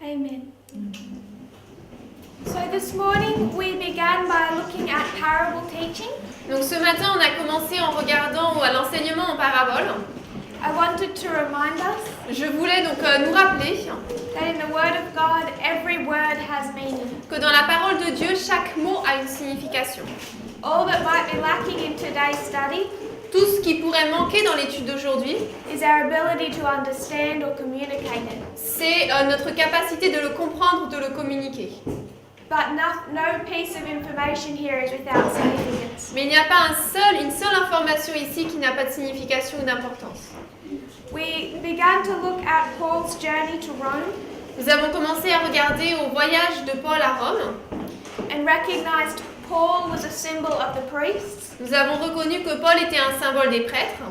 Amen. So this morning we began by looking at parable teaching. Donc ce matin, on a commencé en regardant à l'enseignement en parabole. I wanted to remind us Je voulais donc nous rappeler that in the Word of God every word has meaning. que dans la parole de Dieu, chaque mot a une signification. All that might be lacking in today's study Tout ce qui pourrait manquer dans l'étude d'aujourd'hui, is our ability to understand or communicate it. c'est notre capacité de le comprendre, de le communiquer. But no piece of information here is without significance. Mais il n'y a pas une seule information ici qui n'a pas de signification ou d'importance. We began to look at Paul's journey to Rome Nous avons commencé à regarder au voyage de Paul à Rome. and recognized Paul was a symbol of the priests. Nous avons reconnu que Paul était un symbole des prêtres.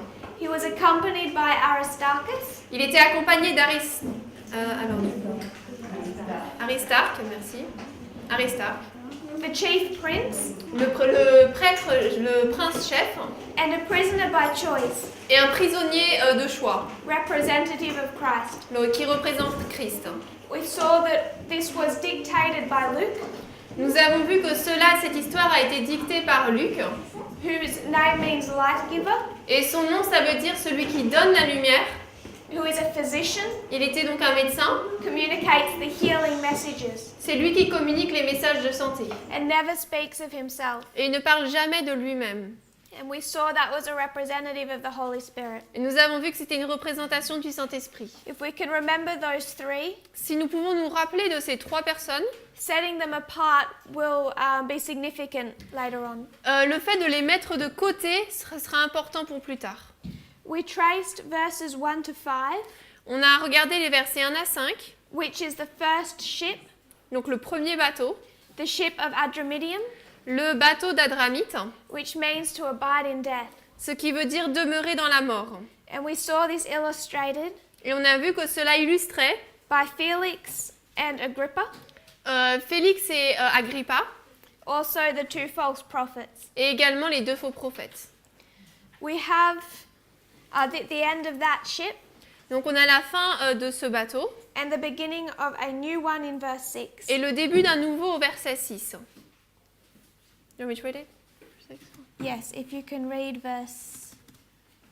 He was accompanied by Aristarchus, Il était accompagné Aristarque, merci. Aristarque, the chief prince, le prince chef, and a prisoner by choice, et un prisonnier de choix, representative of Christ. qui représente Christ. We saw that this was dictated by Luke, Nous avons vu que cette histoire a été dictée par Luc, whose name means light giver, et son nom, ça veut dire celui qui donne la lumière. who is a physician, Il était donc un médecin. communicates the healing messages, C'est lui qui communique les messages de santé. and never speaks of himself. Et il ne parle jamais de lui-même. And we saw that was a representative of the Holy Spirit. Et nous avons vu que c'était une représentation du Saint-Esprit. If we can remember those three, Si nous pouvons nous rappeler de ces trois personnes, setting them apart will be significant later on. le fait de les mettre de côté sera important pour plus tard. We traced verses 1 to 5, On a regardé les versets 1 à 5, which is the first ship, donc le premier bateau, the ship of Adramyttium, le bateau d'Adramite, which means to abide in death. ce qui veut dire demeurer dans la mort. And we saw this illustrated Et on a vu que cela illustrait by Felix and Agrippa, Félix et Agrippa, also the two false prophets. et également les deux faux prophètes. We have the end of that ship Donc on a la fin de ce bateau and the beginning of a new one in verse 6. et le début d'un nouveau au verset 6. You want me to read it? Yes, if you can read verse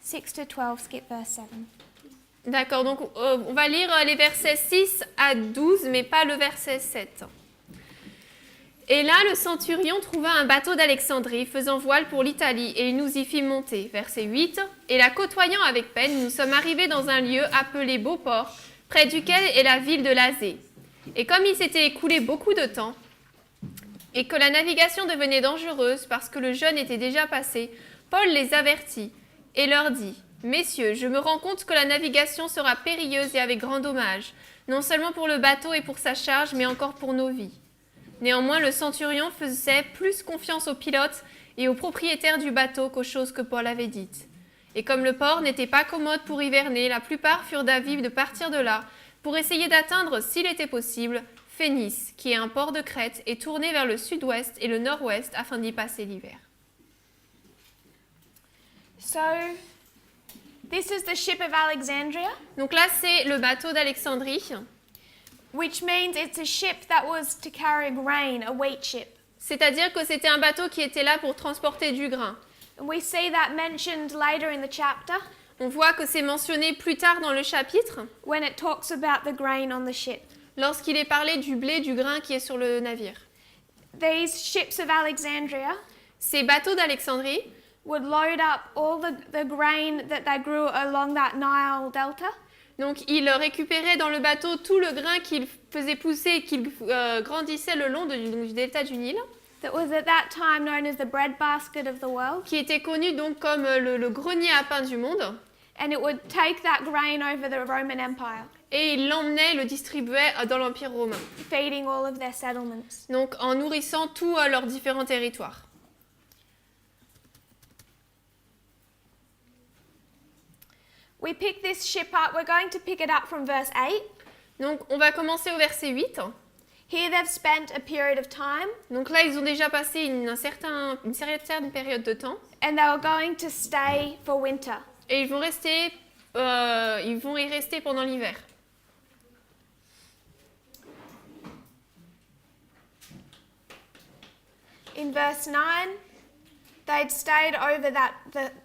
6 to 12, skip verse 7. D'accord, donc on va lire les versets 6 à 12, mais pas le verset 7. Et là, le centurion trouva un bateau d'Alexandrie faisant voile pour l'Italie, et il nous y fit monter. Verset 8. Et la côtoyant avec peine, nous sommes arrivés dans un lieu appelé Beauport, près duquel est la ville de Lazée. Et comme il s'était écoulé beaucoup de temps, et que la navigation devenait dangereuse parce que le jeûne était déjà passé, Paul les avertit et leur dit « Messieurs, je me rends compte que la navigation sera périlleuse et avec grand dommage, non seulement pour le bateau et pour sa charge, mais encore pour nos vies. » Néanmoins, le centurion faisait plus confiance aux pilotes et aux propriétaires du bateau qu'aux choses que Paul avait dites. Et comme le port n'était pas commode pour hiverner, la plupart furent d'avis de partir de là pour essayer d'atteindre, s'il était possible, Phénice, qui est un port de Crète, et tourner vers le sud-ouest et le nord-ouest afin d'y passer l'hiver. So, this is the ship of Alexandria, Donc là, c'est le bateau d'Alexandrie, which means it's a ship that was to carry grain, a wheat ship. c'est-à-dire que c'était un bateau qui était là pour transporter du grain. And we see that mentioned later in the chapter On voit que c'est mentionné plus tard dans le chapitre, when it talks about the grain on the ship. lorsqu'il est parlé du blé, du grain qui est sur le navire. These ships of Alexandria Ces bateaux d'Alexandrie would load up all the grain that they grew along that Nile Delta, donc, il récupérait dans le bateau tout le grain qu'il faisait pousser et qu'il grandissait le long du delta du Nil, that was at that time known as the breadbasket of the world, qui était connu donc comme le grenier à pain du monde, and it would take that grain over the Roman Empire, et il l'emmenait, le distribuait dans l'Empire romain, feeding all of their settlements. donc en nourrissant tous leurs différents territoires. We pick this ship up, we're going to pick it up from verse 8. Donc, on va commencer au verset 8. Here they've spent a period of time, Donc là, ils ont déjà passé une certaine période de temps, and they were going to stay for winter. et ils vont y rester pendant l'hiver. In verse 9, they'd stayed over that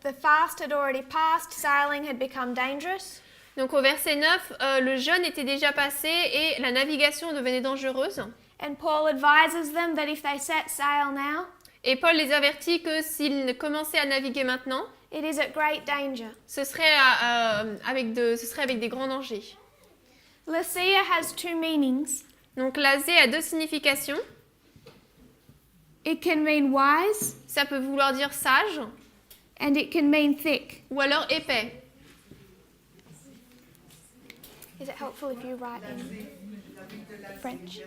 the fast had already passed, sailing had become dangerous. Donc au verset 9, le jeûne était déjà passé et la navigation devenait dangereuse. And Paul advises them that if they set sail now, Et Paul les avertit que s'ils commençaient à naviguer maintenant, it is at great danger. ce serait avec des grands dangers. Lasea has two meanings. Donc lasé a deux significations. It can mean wise Ça peut vouloir dire sage and it can mean thick. ou alors épais. Is it helpful if you write in French?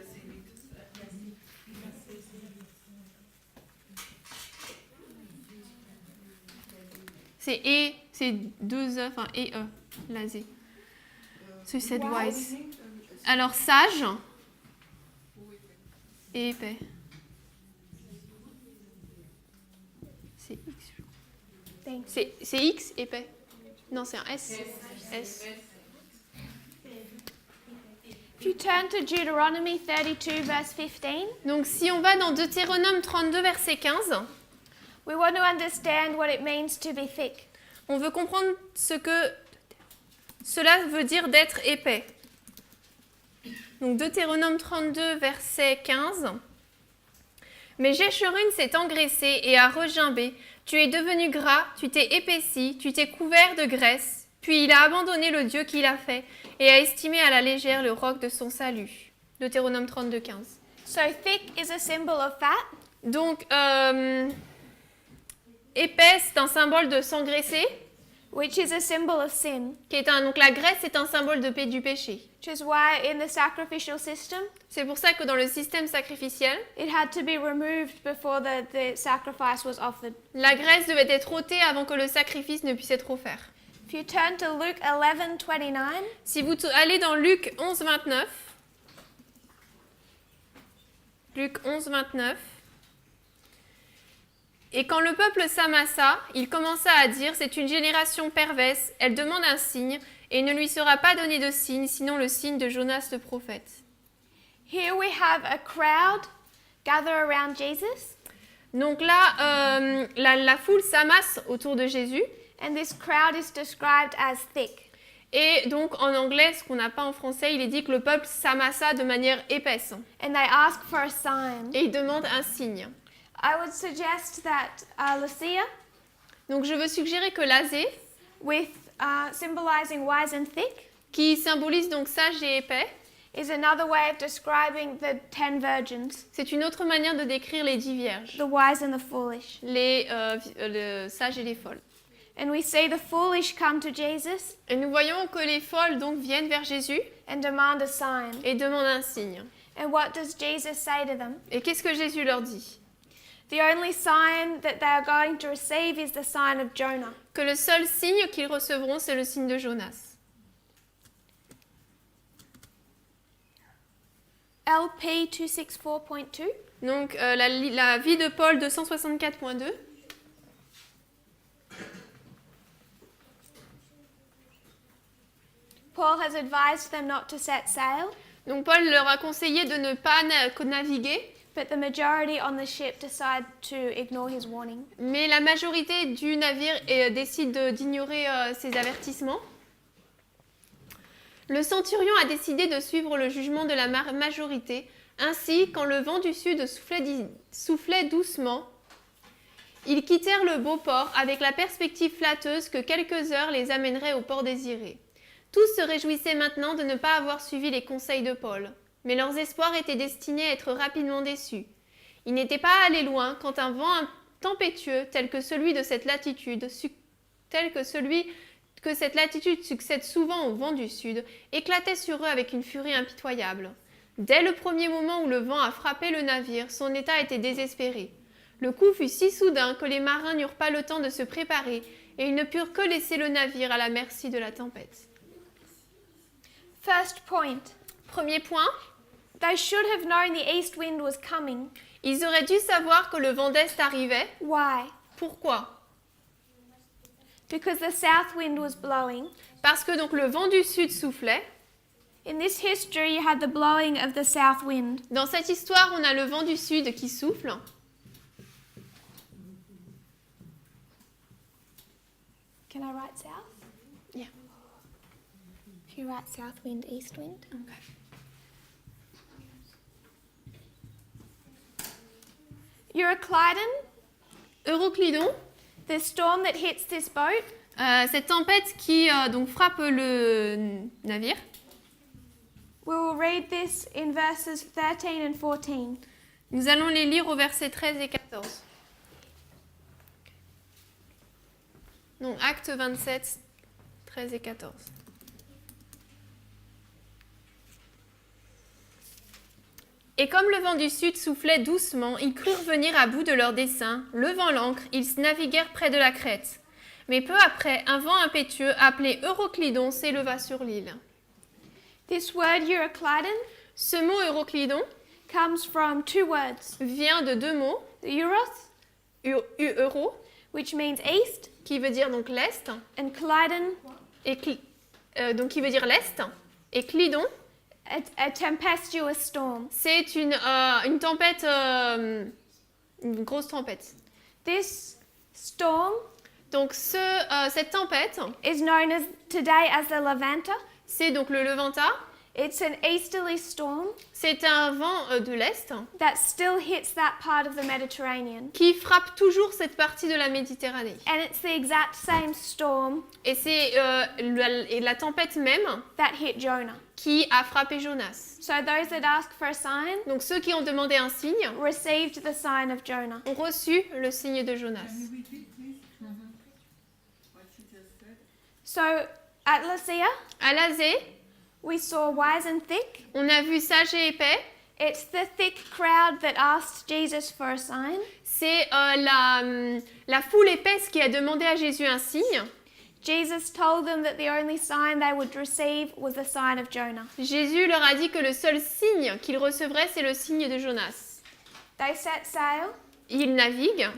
C'est deux e, enfin et e, lasé. Suicide wise. Alors sage et épais. C'est X. Thanks. C'est X épais. Non, c'est un S. S. If you turn to Deuteronomy 32 verse 15, Donc si on va dans Deutéronome 32 verset 15, we want to understand what it means to be thick. on veut comprendre ce que cela veut dire d'être épais. Donc Deutéronome 32 verset 15. Mais Jeshurun s'est engraissé et a regimbé. Tu es devenu gras, tu t'es épaissi, tu t'es couvert de graisse. Puis il a abandonné le Dieu qu'il a fait et a estimé à la légère le roc de son salut. Deutéronome 32, 15. So thick is a symbol of fat, Donc, épais, c'est un symbole de s'engraisser. which is a symbol of sin, Donc la graisse est un symbole du péché. which is why in the sacrificial system, C'est pour ça que dans le système sacrificiel, it had to be removed before the sacrifice was offered. la graisse devait être ôtée avant que le sacrifice ne puisse être offert. If you turn to Luke 11:29, Si vous allez dans Luc 11, 29, Luc 11, 29, et quand le peuple s'amassa, il commença à dire, c'est une génération perverse, elle demande un signe, et il ne lui sera pas donné de signe, sinon le signe de Jonas le prophète. here we have a crowd gather around Jesus, Donc là, la foule s'amasse autour de Jésus, and this crowd is described as thick. et donc en anglais, ce qu'on n'a pas en français, il est dit que le peuple s'amassa de manière épaisse, And they ask for a sign. et il demande un signe. I would suggest that Lasea, Donc je veux suggérer que l'azé, with symbolizing wise and thick, qui symbolise donc sage et épais, is another way of describing the 10 virgins, c'est une autre manière de décrire les 10 vierges, the wise and the foolish. le sage et les folles. And we see the foolish come to Jesus Et nous voyons que les folles donc viennent vers Jésus and demand a sign. et demandent un signe. And what does Jesus say to them? Et qu'est-ce que Jésus leur dit? The only sign that they are going to receive is the sign of Jonah. Que le seul signe qu'ils recevront, c'est le signe de Jonas. LP 264.2. Donc la vie de Paul 264.2. Paul has advised them not to set sail, Donc Paul leur a conseillé de ne pas naviguer, but the majority on the ship decide to ignore his warning. mais la majorité du navire décide d'ignorer ses avertissements. Le centurion a décidé de suivre le jugement de la majorité. Ainsi, quand le vent du sud soufflait doucement, ils quittèrent le beau port avec la perspective flatteuse que quelques heures les amèneraient au port désiré. Tous se réjouissaient maintenant de ne pas avoir suivi les conseils de Paul, mais leurs espoirs étaient destinés à être rapidement déçus. Ils n'étaient pas allés loin quand un vent tempétueux tel que celui de cette latitude, que cette latitude succède souvent au vent du sud, éclatait sur eux avec une furie impitoyable. Dès le premier moment où le vent a frappé le navire, son état était désespéré. Le coup fut si soudain que les marins n'eurent pas le temps de se préparer et ils ne purent que laisser le navire à la merci de la tempête. First point, Premier point, they should have known the east wind was coming. ils auraient dû savoir que le vent d'est arrivait. Why? Pourquoi? Because the south wind was blowing. Parce que donc le vent du sud soufflait. In this history, you had the blowing of the south wind. Dans cette histoire, on a le vent du sud qui souffle. I write south? Yeah. If you write south wind, east wind. Euroclydon, Euroclydon, the storm that hits this boat, cette tempête qui donc frappe le navire. we will read this in verses 13 and 14. Nous allons les lire au verset 13 et 14. Donc, Acte 27, 13 et 14. Et comme le vent du sud soufflait doucement, ils crurent venir à bout de leur dessein. Levant l'ancre, ils naviguèrent près de la crête. Mais peu après, un vent impétueux appelé Euroclydon s'éleva sur l'île. This word Euroclydon Ce mot Euroclydon comes from two words, vient de deux mots, Euros, euro, which means east, qui veut dire donc l'est, and Clydon, et donc qui veut dire l'est, et Clydon, a tempestuous storm. c'est une tempête, une grosse tempête. This storm Donc cette tempête, is known as today as the Levanta. c'est donc le Levanta, It's an easterly storm c'est un vent de l'est that still hits that part of the Mediterranean. qui frappe toujours cette partie de la Méditerranée. And it's the exact same storm Et c'est la tempête même that hit Jonah. qui a frappé Jonas. So those that ask for a sign Donc ceux qui ont demandé un signe received the sign of Jonah. ont reçu le signe de Jonas. So at Lasea, À Lazé, we saw wise and thick. on a vu sage et épais. It's the thick crowd that asked Jesus for a sign. C'est la foule épaisse qui a demandé à Jésus un signe. Jesus told them that the only sign they would receive was the sign of Jonah. Jésus leur a dit que le seul signe qu'ils recevraient, c'est le signe de Jonas. They set sail, Ils naviguent,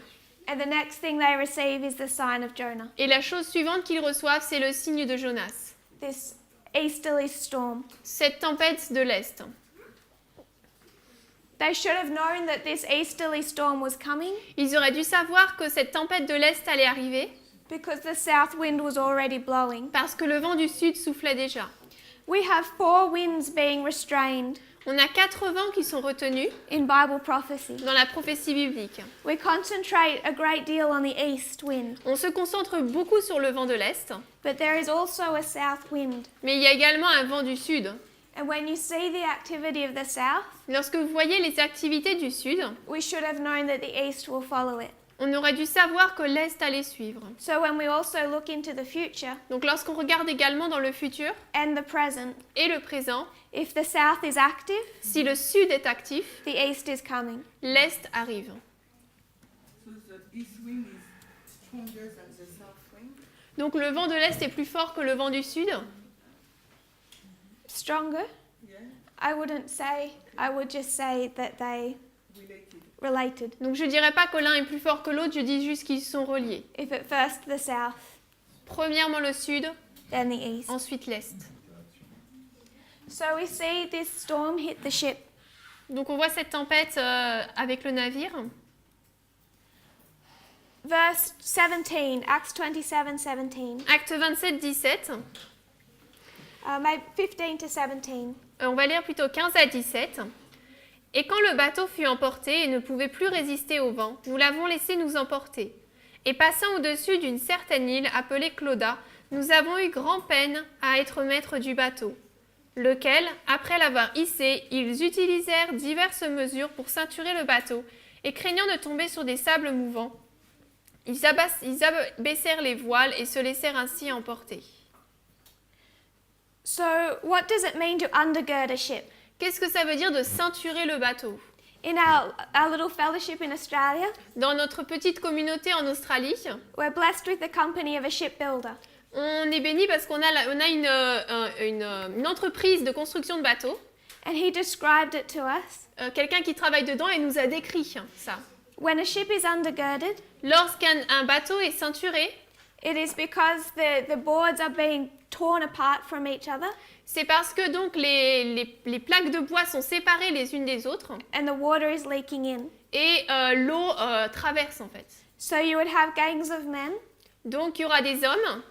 and the next thing they receive is the sign of Jonah, et la chose suivante qu'ils reçoivent, c'est le signe de Jonas. this easterly storm. Cette tempête de l'Est. They should have known that this easterly storm was coming Ils auraient dû savoir que cette tempête de l'Est allait arriver, because the south wind was already blowing. parce que le vent du sud soufflait déjà. We have 4 winds being restrained On a 4 vents qui sont retenus in Bible prophecy. dans la prophétie biblique. We concentrate a great deal on the east wind, On se concentre beaucoup sur le vent de l'Est, but there is also a south wind. mais il y a également un vent du sud. And when you see the activity of the south, Lorsque vous voyez les activités du sud, we should have known that the east will follow it. on aurait dû savoir que l'Est allait suivre. So when we also look into the future Donc lorsqu'on regarde également dans le futur and the present, et le présent, if the south is active, si le sud est actif, the east is coming. l'Est arrive. So the east wind is stronger than the south wind. Donc le vent de l'Est est plus fort que le vent du sud. Stronger? Yeah, I wouldn't say. I would just say that they related. related. Donc je dirais pas que l'un est plus fort que l'autre, je dis juste qu'ils sont reliés. If at first the south, Premièrement le sud, then the east. ensuite l'Est. So we see this storm hit the ship. Donc on voit cette tempête avec le navire. Verse 17, Acts 27:17. Acte 27, 17. Maybe 15 to 17. On va lire plutôt 15 à 17. Et quand le bateau fut emporté et ne pouvait plus résister au vent, nous l'avons laissé nous emporter. Et passant au-dessus d'une certaine île appelée Clauda, nous avons eu grand-peine à être maîtres du bateau, lequel, après l'avoir hissé, ils utilisèrent diverses mesures pour ceinturer le bateau, et craignant de tomber sur des sables mouvants, ils abaissèrent les voiles et se laissèrent ainsi emporter. So what does it mean to undergird a ship? Qu'est-ce que ça veut dire de ceinturer le bateau? In our little fellowship in Australia, Dans notre petite communauté en Australie, we're blessed with the company of a shipbuilder. on est béni parce qu'on a une entreprise de construction de bateaux, And he described it to us. quelqu'un qui travaille dedans et nous a décrit ça. When a ship is undergirded, Lorsqu'un bateau est ceinturé, it is because the boards are being torn apart from each other c'est parce que donc les plaques de bois sont séparées les unes des autres and the water is leaking in. et l'eau traverse en fait. So you would have gangs of men Donc il y aura des hommes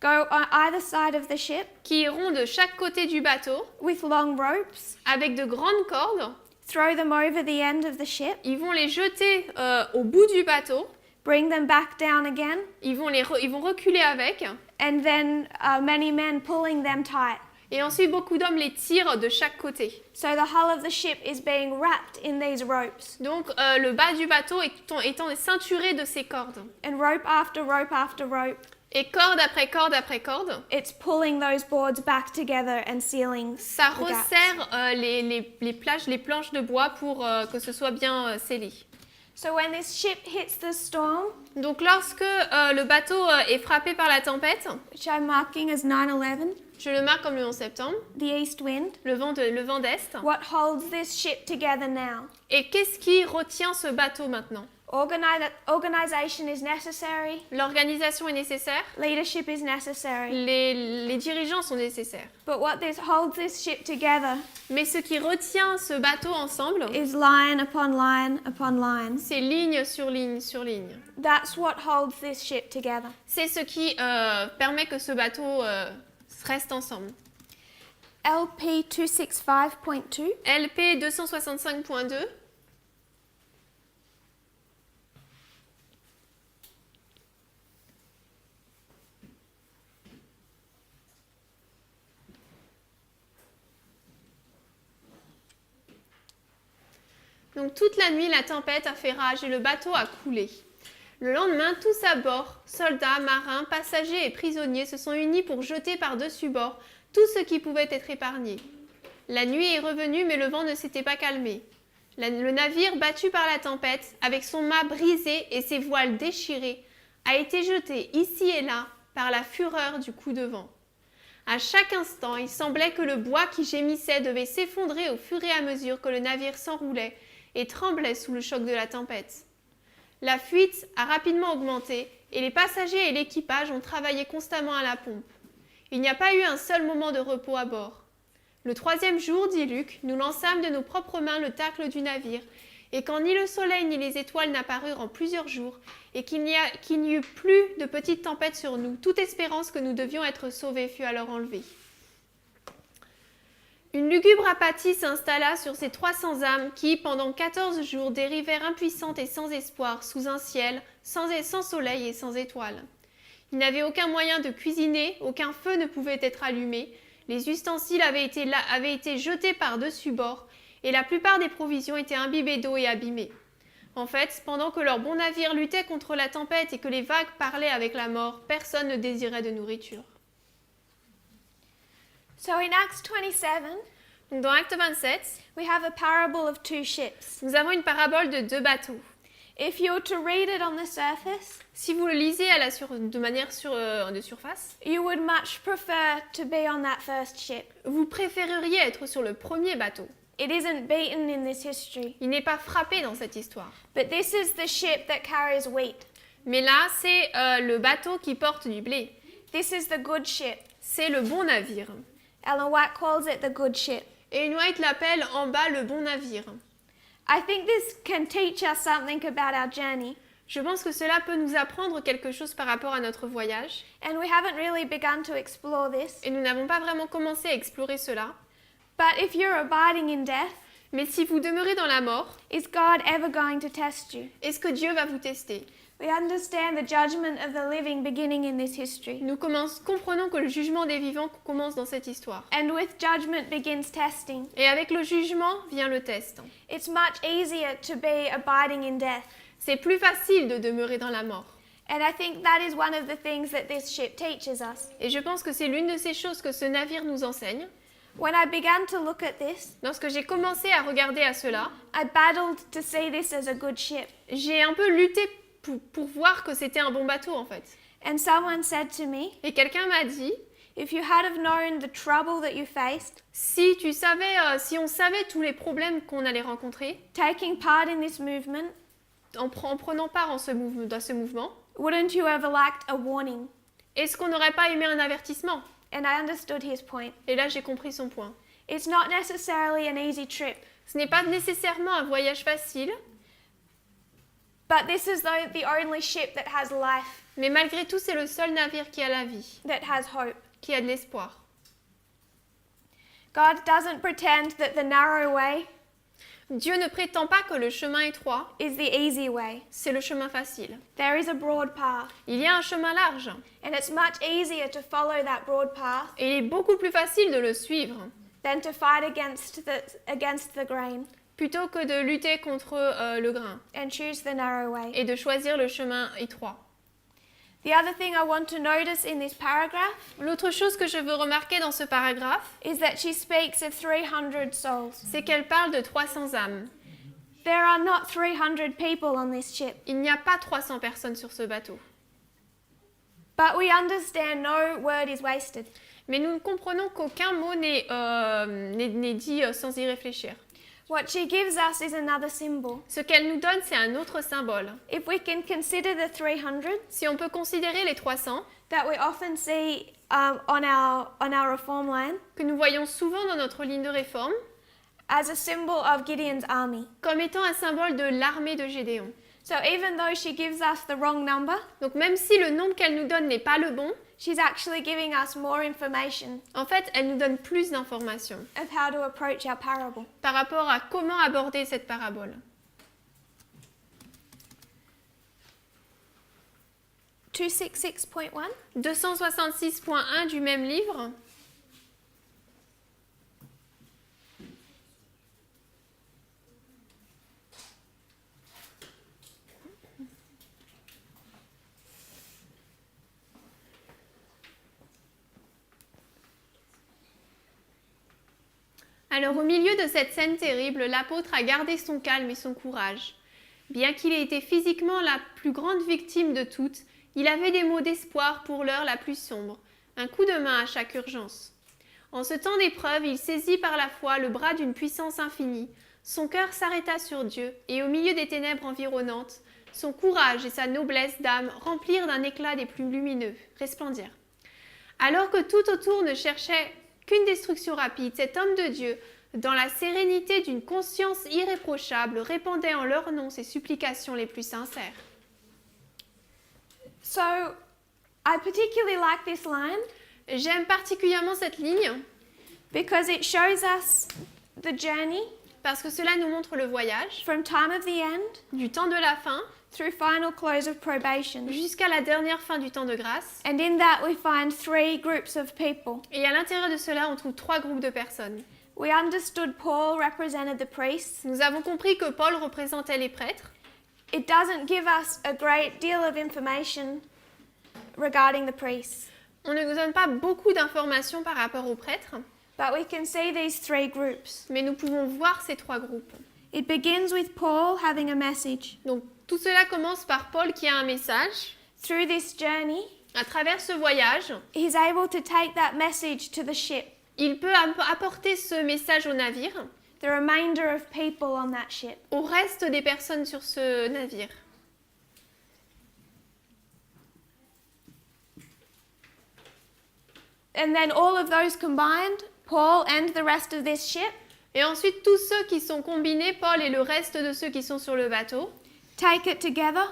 go on either side of the ship qui iront de chaque côté du bateau with long ropes, avec de grandes cordes. throw them over the end of the ship, Ils vont les jeter au bout du bateau. bring them back down again, Ils vont reculer avec. and then many men pulling them tight. Et ensuite, beaucoup d'hommes les tirent de chaque côté. So the hull of the ship is being wrapped in these ropes, Donc, le bas du bateau étant ceinturé de ces cordes. and rope after rope after rope, Et corde après corde après corde, it's pulling those boards back together and sealing ça the gaps. resserre les planches de bois pour que ce soit bien scellé. So when this ship hits the storm, Donc, lorsque le bateau est frappé par la tempête, which I'm marking as 9/11, je le marque comme le 11 septembre, the east wind, le vent d'est. what holds this ship together now? Et qu'est-ce qui retient ce bateau maintenant? Organization is necessary, L'organisation est nécessaire, leadership is necessary, les dirigeants sont nécessaires. but what holds this ship together Mais ce qui retient ce bateau ensemble, is line upon line upon line. c'est ligne sur ligne sur ligne. That's what holds this ship together. C'est ce qui permet que ce bateau reste ensemble. LP 265.2. LP 265.2. Donc toute la nuit, la tempête a fait rage et le bateau a coulé. Le lendemain, tous à bord, soldats, marins, passagers et prisonniers se sont unis pour jeter par-dessus bord tout ce qui pouvait être épargné. La nuit est revenue, mais le vent ne s'était pas calmé. Le navire, battu par la tempête, avec son mât brisé et ses voiles déchirées, a été jeté ici et là par la fureur du coup de vent. À chaque instant, il semblait que le bois qui gémissait devait s'effondrer au fur et à mesure que le navire s'enroulait et tremblait sous le choc de la tempête. La fuite a rapidement augmenté et les passagers et l'équipage ont travaillé constamment à la pompe. Il n'y a pas eu un seul moment de repos à bord. Le 3e jour, dit Luc, nous lançâmes de nos propres mains le tacle du navire, et quand ni le soleil ni les étoiles n'apparurent en plusieurs jours, et qu'il n'y eut plus de petites tempêtes sur nous, toute espérance que nous devions être sauvés fut alors enlevée. Une lugubre apathie s'installa sur ces 300 âmes qui, pendant 14 jours, dérivèrent impuissantes et sans espoir, sous un ciel, sans soleil et sans étoiles. Ils n'avaient aucun moyen de cuisiner, aucun feu ne pouvait être allumé, les ustensiles avaient été jetés par-dessus bord, et la plupart des provisions étaient imbibées d'eau et abîmées. En fait, pendant que leur bon navire luttait contre la tempête et que les vagues parlaient avec la mort, personne ne désirait de nourriture. So in Acts 27, Donc dans Acte 27, we have a parable of two ships. nous avons une parabole de 2 bateaux. If you were to read it on the surface, Si vous le lisez de manière de surface, you would much prefer to be on that first ship. vous préféreriez être sur le premier bateau. It isn't beaten in this history, Il n'est pas frappé dans cette histoire. but this is the ship that carries wheat. Mais là, c'est le bateau qui porte du blé. This is the good ship. C'est le bon navire. Ellen White calls it the good ship. Et White l'appelle en bas le bon navire. I think this can teach us something about our journey, Je pense que cela peut nous apprendre quelque chose par rapport à notre voyage. and we haven't really begun to explore this. Et nous n'avons pas vraiment commencé à explorer cela. But if you're abiding in death, Mais si vous demeurez dans la mort, is God ever going to test you? est-ce que Dieu va vous tester? We understand the judgment of the living beginning in this history, Nous comprenons que le jugement des vivants commence dans cette histoire. and with judgment begins testing. Et avec le jugement vient le test. It's much easier to be abiding in death, C'est plus facile de demeurer dans la mort. and I think that is one of the things that this ship teaches us. Et je pense que c'est l'une de ces choses que ce navire nous enseigne. When I began to look at this, Lorsque j'ai commencé à regarder à cela, I battled to see this as a good ship. j'ai un peu lutté pour voir que c'était un bon bateau en fait. And someone said to me, Et quelqu'un m'a dit, if you had have known the trouble that you faced, si on savait tous les problèmes qu'on allait rencontrer, taking part in this movement, en prenant part dans ce mouvement, wouldn't you have liked a warning? est-ce qu'on n'aurait pas aimé un avertissement? And I understood his point. Et là, j'ai compris son point. It's not necessarily an easy trip, Ce n'est pas nécessairement un voyage facile, but this is the only ship that has life Mais malgré tout, c'est le seul navire qui a la vie, that has hope. qui a de l'espoir. God doesn't pretend that the narrow way Dieu ne prétend pas que le chemin étroit, is the easy way. c'est le chemin facile. There is a broad path, Il y a un chemin large and it's much easier to follow that broad path et il est beaucoup plus facile de le suivre than to fight against the grain plutôt que de lutter contre le grain and choose the narrow way. et de choisir le chemin étroit. The other thing I want to notice in this paragraph L'autre chose que je veux remarquer dans ce paragraphe, is that she speaks of 300 souls. c'est qu'elle parle de 300 âmes. There are not 300 people on this ship, Il n'y a pas 300 personnes sur ce bateau. but we understand no word is wasted. Mais nous comprenons qu'aucun mot n'est dit sans y réfléchir. What she gives us is another symbol. Ce qu'elle nous donne, c'est un autre symbole. If we can consider the 300 Si on peut considérer les 300, that we often see on our reform line que nous voyons souvent dans notre ligne de réforme, as a symbol of Gideon's army. comme étant un symbole de l'armée de Gédéon. So even though she gives us the wrong number, Donc même si le nombre qu'elle nous donne n'est pas le bon, she's actually giving us more information en fait, elle nous donne plus d'informations of how to approach our parable. par rapport à comment aborder cette parabole. 266.1. 266.1 du même livre. Alors au milieu de cette scène terrible, l'apôtre a gardé son calme et son courage. Bien qu'il ait été physiquement la plus grande victime de toutes, il avait des mots d'espoir pour l'heure la plus sombre, un coup de main à chaque urgence. En ce temps d'épreuve, il saisit par la foi le bras d'une puissance infinie. Son cœur s'arrêta sur Dieu, et au milieu des ténèbres environnantes, son courage et sa noblesse d'âme remplirent d'un éclat des plus lumineux, resplendirent. Alors que tout autour ne cherchait qu'une destruction rapide, cet homme de Dieu, dans la sérénité d'une conscience irréprochable, répandait en leur nom ses supplications les plus sincères. So I particularly like this line J'aime particulièrement cette ligne because it shows us the journey parce que cela nous montre le voyage from time of the end du temps de la fin through final close of probation. jusqu'à la dernière fin du temps de grâce. And in that we find 3 groups of people. Et à l'intérieur de cela, on trouve 3 groupes de personnes. We understood Paul represented the priests. Nous avons compris que Paul représentait les prêtres. It doesn't give us a great deal of information regarding the priests, On ne nous donne pas beaucoup d'informations par rapport aux prêtres, but we can see these 3 groups. mais nous pouvons voir ces 3 groupes. It begins with Paul having a message. Donc tout cela commence par Paul qui a un message. Through this journey, À travers ce voyage, he's able to take that message to the ship, il peut apporter ce message au navire, the remainder of people on that ship. au reste des personnes sur ce navire. And then all of those combined, Paul and the rest of this ship, Et ensuite, tous ceux qui sont combinés, Paul et le reste de ceux qui sont sur le bateau, take it together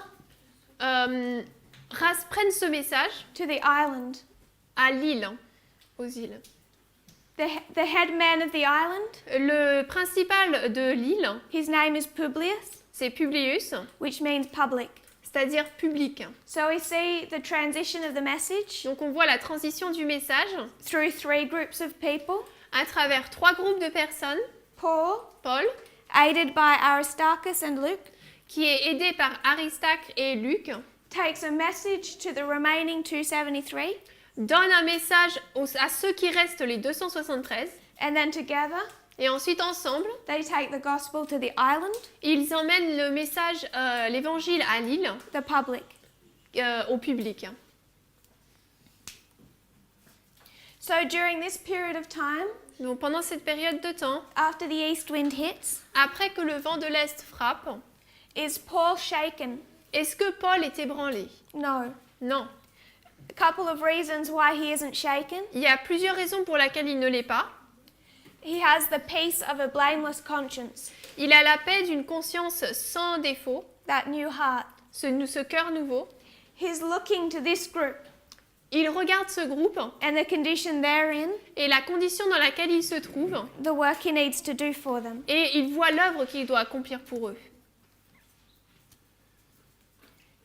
prennent ce message to the island. à l'île, aux îles. The head man of the island, Le principal de l'île, his name is Publius, c'est Publius, which means public. c'est-à-dire public. So we see the transition of the message Donc on voit la transition du message through 3 groups of people. à travers 3 groupes de personnes. Paul, Paul, aided by Aristarchus and Luke, qui est aidé par Aristarque et Luc, takes a message to the remaining 273, donne un message à ceux qui restent, les 273, and then together et ensuite ensemble, they take the gospel to the island, ils emmènent le message, l'évangile à l'île, the public. au public. So during this period of time, Donc pendant cette période de temps, after the east wind hits, après que le vent de l'Est frappe, is Paul shaken? est-ce que Paul est ébranlé? No. Non. A couple of reasons why he isn't shaken. Il y a plusieurs raisons pour lesquelles il ne l'est pas. He has the peace of a blameless conscience, Il a la paix d'une conscience sans défaut, that new heart. ce cœur nouveau. He's looking to this group Il regarde ce groupe and the condition they're in, et la condition dans laquelle il se trouve the work he needs to do for them. et il voit l'œuvre qu'il doit accomplir pour eux.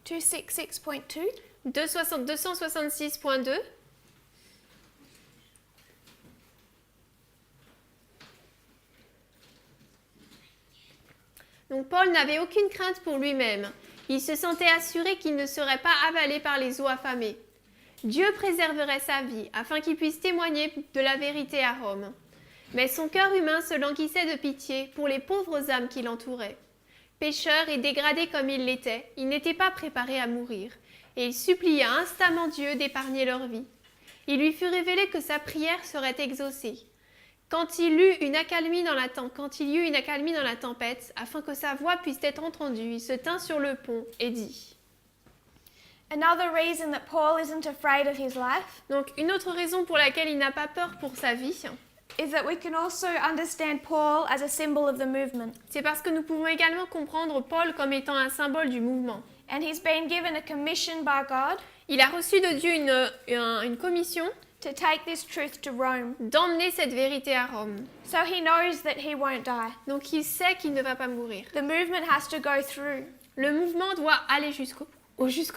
266.2. 266.2. Donc Paul n'avait aucune crainte pour lui-même. Il se sentait assuré qu'il ne serait pas avalé par les eaux affamées. Dieu préserverait sa vie afin qu'il puisse témoigner de la vérité à Rome. Mais son cœur humain se languissait de pitié pour les pauvres âmes qui l'entouraient. Pécheur et dégradé comme il l'était, il n'était pas préparé à mourir, et il supplia instamment Dieu d'épargner leur vie. Il lui fut révélé que sa prière serait exaucée. Quand il y eut une accalmie dans la tempête, afin que sa voix puisse être entendue, il se tint sur le pont et dit. Another reason that Paul isn't afraid of his life Donc une autre raison pour laquelle il n'a pas peur pour sa vie, is that we can also understand Paul as a symbol of the movement. c'est parce que nous pouvons également comprendre Paul comme étant un symbole du mouvement. And he's been given a commission by God Il a reçu de Dieu une commission to take this truth to Rome. d'emmener cette vérité à Rome. So he knows that he won't die. Donc il sait qu'il ne va pas mourir. The movement has to go through Le mouvement doit aller jusqu'au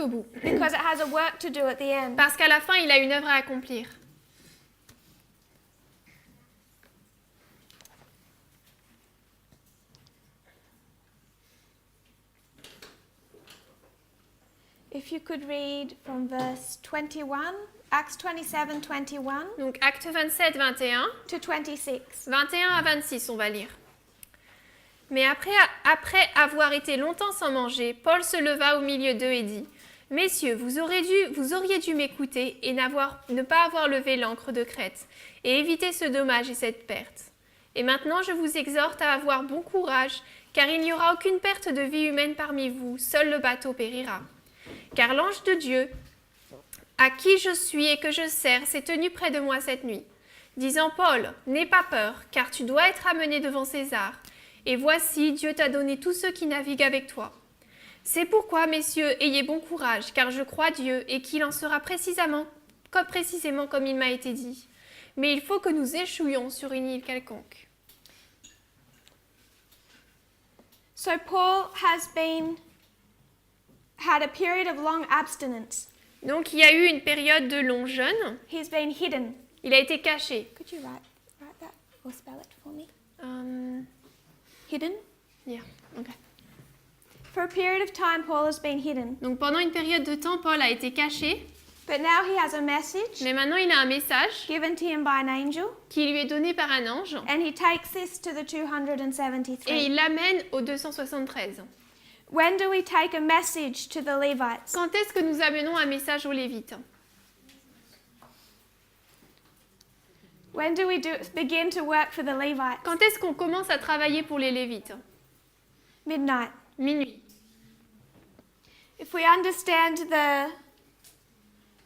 bout. because it has a work to do at the end. Parce qu'à la fin, il a une œuvre à accomplir. If you could read from verse 21, Acts 27, 21 Donc acte 27, 21. to 26. 21 à 26, on va lire. Mais après avoir été longtemps sans manger, Paul se leva au milieu d'eux et dit « Messieurs, vous auriez dû m'écouter et ne pas avoir levé l'ancre de Crète et éviter ce dommage et cette perte. Et maintenant, je vous exhorte à avoir bon courage, car il n'y aura aucune perte de vie humaine parmi vous, seul le bateau périra. Car l'ange de Dieu, à qui je suis et que je sers, s'est tenu près de moi cette nuit, disant « Paul, n'aie pas peur, car tu dois être amené devant César. Et voici, Dieu t'a donné tous ceux qui naviguent avec toi. C'est pourquoi, messieurs, ayez bon courage, car je crois Dieu et qu'il en sera précisément comme il m'a été dit. Mais il faut que nous échouions sur une île quelconque. » So Paul had a period of long abstinence. Donc il y a eu une période de long jeûne. He's been hidden. Il a été caché. Could you write that or spell it for me? Um, Hidden? yeah, okay. For a period of time, Paul has been hidden. Donc pendant une période de temps, Paul a été caché. But now he has a message Mais maintenant, il a un message given to him by an angel, qui lui est donné par un ange. and he takes this to the Et 273. il l'amène au 273. When do we take a message to the Levites? Quand est-ce que nous amenons un message aux Lévites? When do we begin to work for the Levites? Quand est-ce qu'on commence à travailler pour les Lévites? Midnight. Minuit. If we understand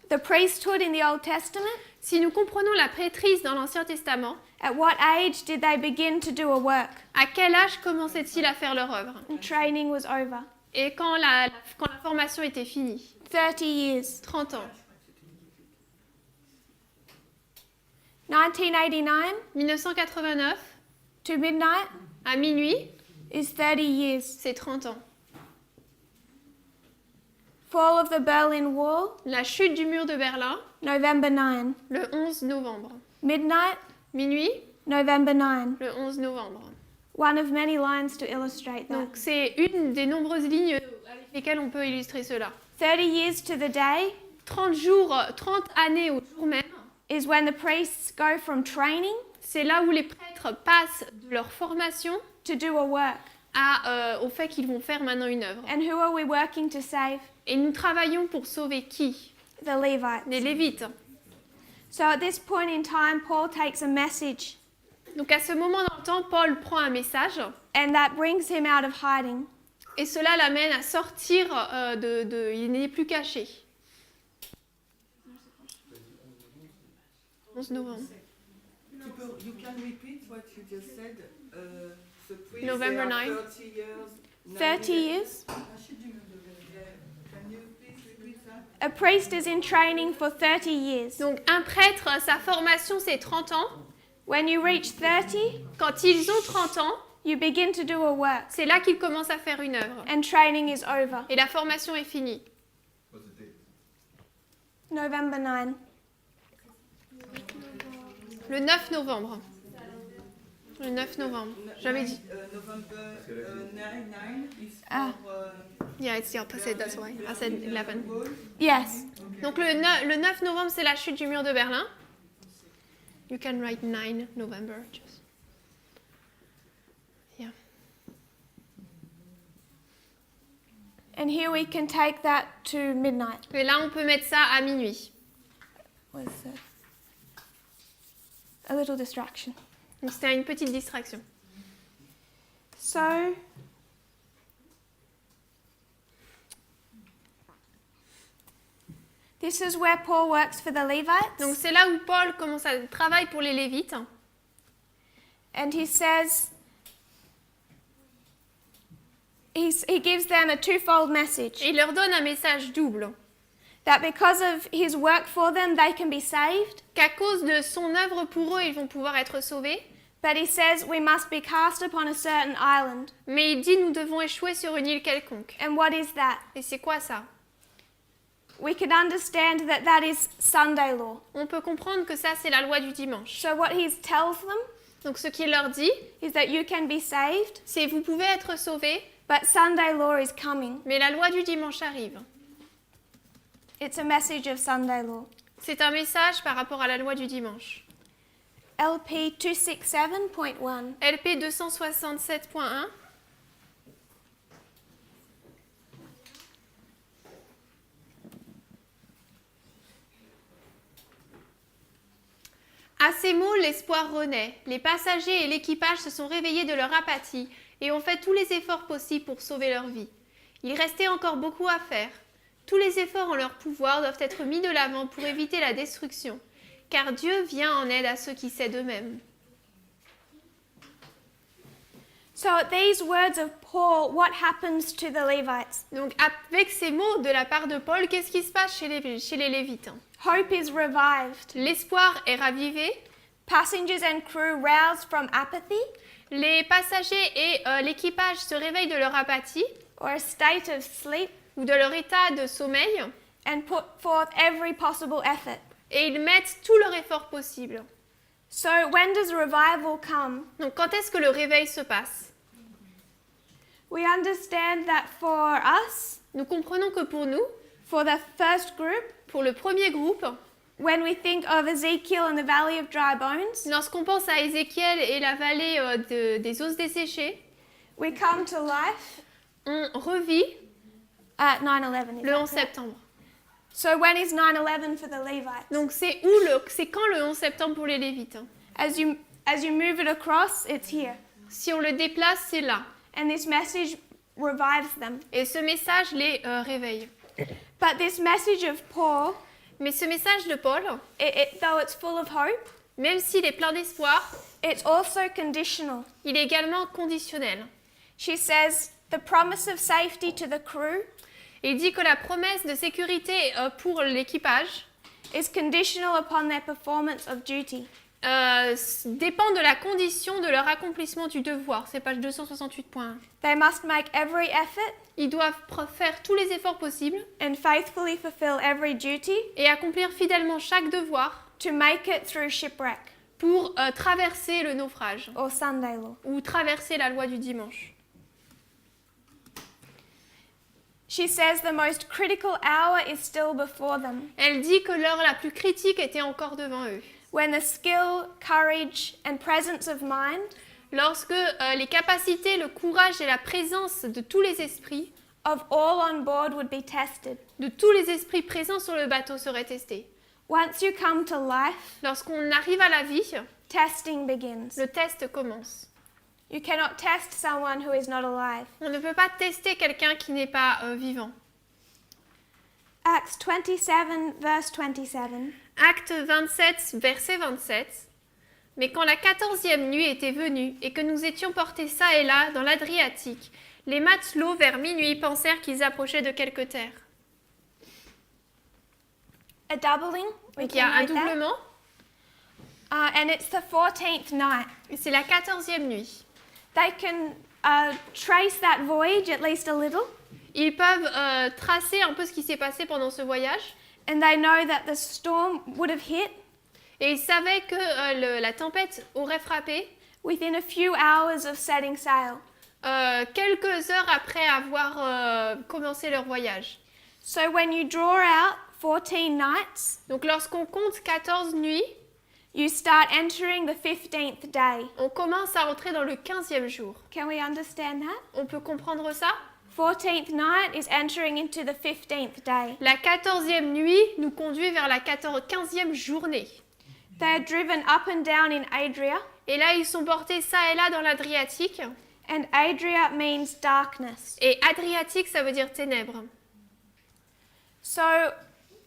the priesthood in the Old Testament, Si nous comprenons la prêtrise dans l'Ancien Testament, at what age did they begin to do a work? à quel âge commençaient-ils à faire leur œuvre? And training was over. Et quand la formation était finie? 30 years. 30 ans. 1989 1989 to midnight à minuit, is 30 years. c'est 30 ans. Fall of the Berlin Wall, La chute du mur de Berlin, November 9. le 11 novembre. Midnight, Minuit, November 9. le 11 novembre. One of many lines to illustrate that. Donc c'est une des nombreuses lignes avec lesquelles on peut illustrer cela. 30 years to the day 30 jours, 30 années au jour même, is when the priests go from training c'est là où les prêtres passent de leur formation to do a work. au fait qu'ils vont faire maintenant une œuvre. And who are we working to save? Et nous travaillons pour sauver qui? The Levites. Les Lévites. So at this point in time, Paul takes a message, Donc à ce moment dans le temps, Paul prend un message and that brings him out of hiding. et cela l'amène à sortir il n'est plus caché. 11 novembre. You can repeat what you just said. The priests, November they are 9. 30 years. 30 years? Yeah. Can you please repeat that? A priest is in training for 30 years. Donc un prêtre, sa formation c'est 30 ans. When you reach 30, Quand ils ont 30 ans, you begin to do a work, c'est là qu'ils commencent à faire une œuvre. and training is over. Et la formation est finie. What's the date? November 9. Le 9 novembre. Le 9 novembre. J'avais dit. November 9 is Ah. for Yeah, it's the opposite, that's why. I said 11. Yes. Donc le 9 novembre, c'est la chute du mur de Berlin. You can write 9 November. Just. Yeah. And here we can take that to midnight. Et là, on peut mettre ça à minuit. Was a little distraction. Donc c'était une petite distraction. So, this is where Paul works for the Levites. Donc c'est là où Paul commence à travailler pour les Lévites. And he says, he gives them a twofold message. Et il leur donne un message double. That because of his work for them, they can be saved. Qu'à cause de son œuvre pour eux, ils vont pouvoir être sauvés. But he says we must be cast upon a certain island. Mais il dit nous devons échouer sur une île quelconque. And what is that? Et c'est quoi ça? We can understand that that is Sunday law. On peut comprendre que ça c'est la loi du dimanche. So what he tells them Donc ce qu'il leur dit, is that you can be saved, c'est vous pouvez être sauvés, but Sunday law is coming. mais la loi du dimanche arrive. It's a message of Sunday law. C'est un message par rapport à la loi du dimanche. LP 267.1. LP 267.1. À ces mots, l'espoir renaît. Les passagers et l'équipage se sont réveillés de leur apathie et ont fait tous les efforts possibles pour sauver leur vie. Il restait encore beaucoup à faire. Tous les efforts en leur pouvoir doivent être mis de l'avant pour éviter la destruction, car Dieu vient en aide à ceux qui s'aident eux-mêmes. So at these words of Paul, what happens to the Levites? Donc avec ces mots de la part de Paul, qu'est-ce qui se passe chez les Lévites? Hope is revived. L'espoir est ravivé, Passengers and crew roused from apathy les passagers et l'équipage se réveillent de leur apathie or a state of sleep ou de leur état de sommeil and put forth every possible effort. et ils mettent tout leur effort possible. So when does revival come? Donc quand est-ce que le réveil se passe? We understand that for us, Nous comprenons que pour nous, for the first group, pour le premier groupe, when we think of Ezekiel and the valley of dry bones, lorsqu'on pense à Ézéchiel et la vallée des os desséchés, we come to life on revit at 9/11. le 11 septembre. So when is 9/11 for the Levites? Donc c'est quand le 11 septembre pour les Lévites? As you move it across, it's here. Si on le déplace, c'est là. And this message revives them. Et ce message les réveille. But this message of Paul, Mais ce message de Paul, though it's full of hope, même s'il est plein d'espoir, it's also conditional. il est également conditionnel. She says the promise of safety to the crew Il dit que la promesse de sécurité pour l'équipage is conditional upon their performance of duty. dépend de la condition de leur accomplissement du devoir. C'est page 268.1. They must make every effort Ils doivent faire tous les efforts possibles and faithfully fulfill every duty et accomplir fidèlement chaque devoir to make it through shipwreck pour traverser le naufrage or Sunday law. ou traverser la loi du dimanche. She says the most critical hour is still before them, Elle dit que l'heure la plus critique était encore devant eux. when the skill, courage, and presence of mind Lorsque les capacités, le courage et la présence de tous les esprits, of all on board would be tested. de tous les esprits présents sur le bateau seraient testés. Once you come to life, Lorsqu'on arrive à la vie, testing begins. le test commence. You cannot test someone who is not alive. On ne peut pas tester quelqu'un qui n'est pas vivant. Acts 27, verse 27. Acte 27, verset 27. Mais quand la 14e nuit était venue et que nous étions portés çà et là dans l'Adriatique, les matelots vers minuit pensèrent qu'ils approchaient de quelque terre. a doubling. We Donc il y a can un write that. doublement. And it's the 14th night. Et c'est la 14e nuit. They can trace that voyage at least a little, Ils peuvent tracer un peu ce qui s'est passé pendant ce voyage. and they know that the storm would have hit Et ils savaient que la tempête aurait frappé within a few hours of setting sail. quelques heures après avoir commencé leur voyage. So when you draw out 14 nights, Donc lorsqu'on compte 14 nuits, you start entering the 15th day. on commence à rentrer dans le 15e jour. Can we understand that? On peut comprendre ça? 14th night is entering into the 15th day. La 14e nuit nous conduit vers la 15e journée. They're driven up and down in Adria, Et là, ils sont portés ça et là dans l'Adriatique. and Adria means darkness. Et Adriatique, ça veut dire ténèbres. So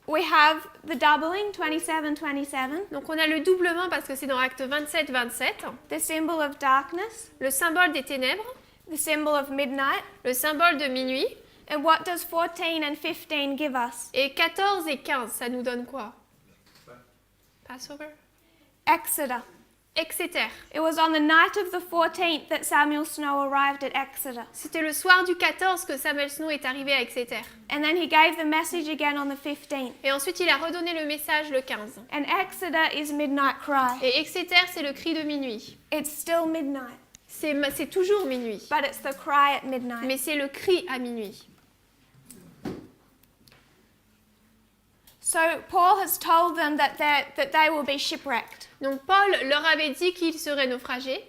we have the doubling, 27-27, Donc on a le doublement parce que c'est dans Acte 27-27. the symbol of darkness, Le symbole des ténèbres, the symbol of midnight. le symbole de minuit. And what does 14 and 15 give us? Et 14 et 15, ça nous donne quoi? Passover? Exeter. Exeter. It was on the night of the 14th that Samuel Snow arrived at Exeter. C'était le soir du 14 que Samuel Snow est arrivé à Exeter. And then he gave the message again on the 15th. Et ensuite, il a redonné le message le 15. And Exeter is midnight cry. Et Exeter, c'est le cri de minuit. It's still midnight, C'est toujours minuit. but it's the cry at midnight. Mais c'est le cri à minuit. So Paul has told them that they will be shipwrecked. Donc Paul leur avait dit qu'ils seraient naufragés.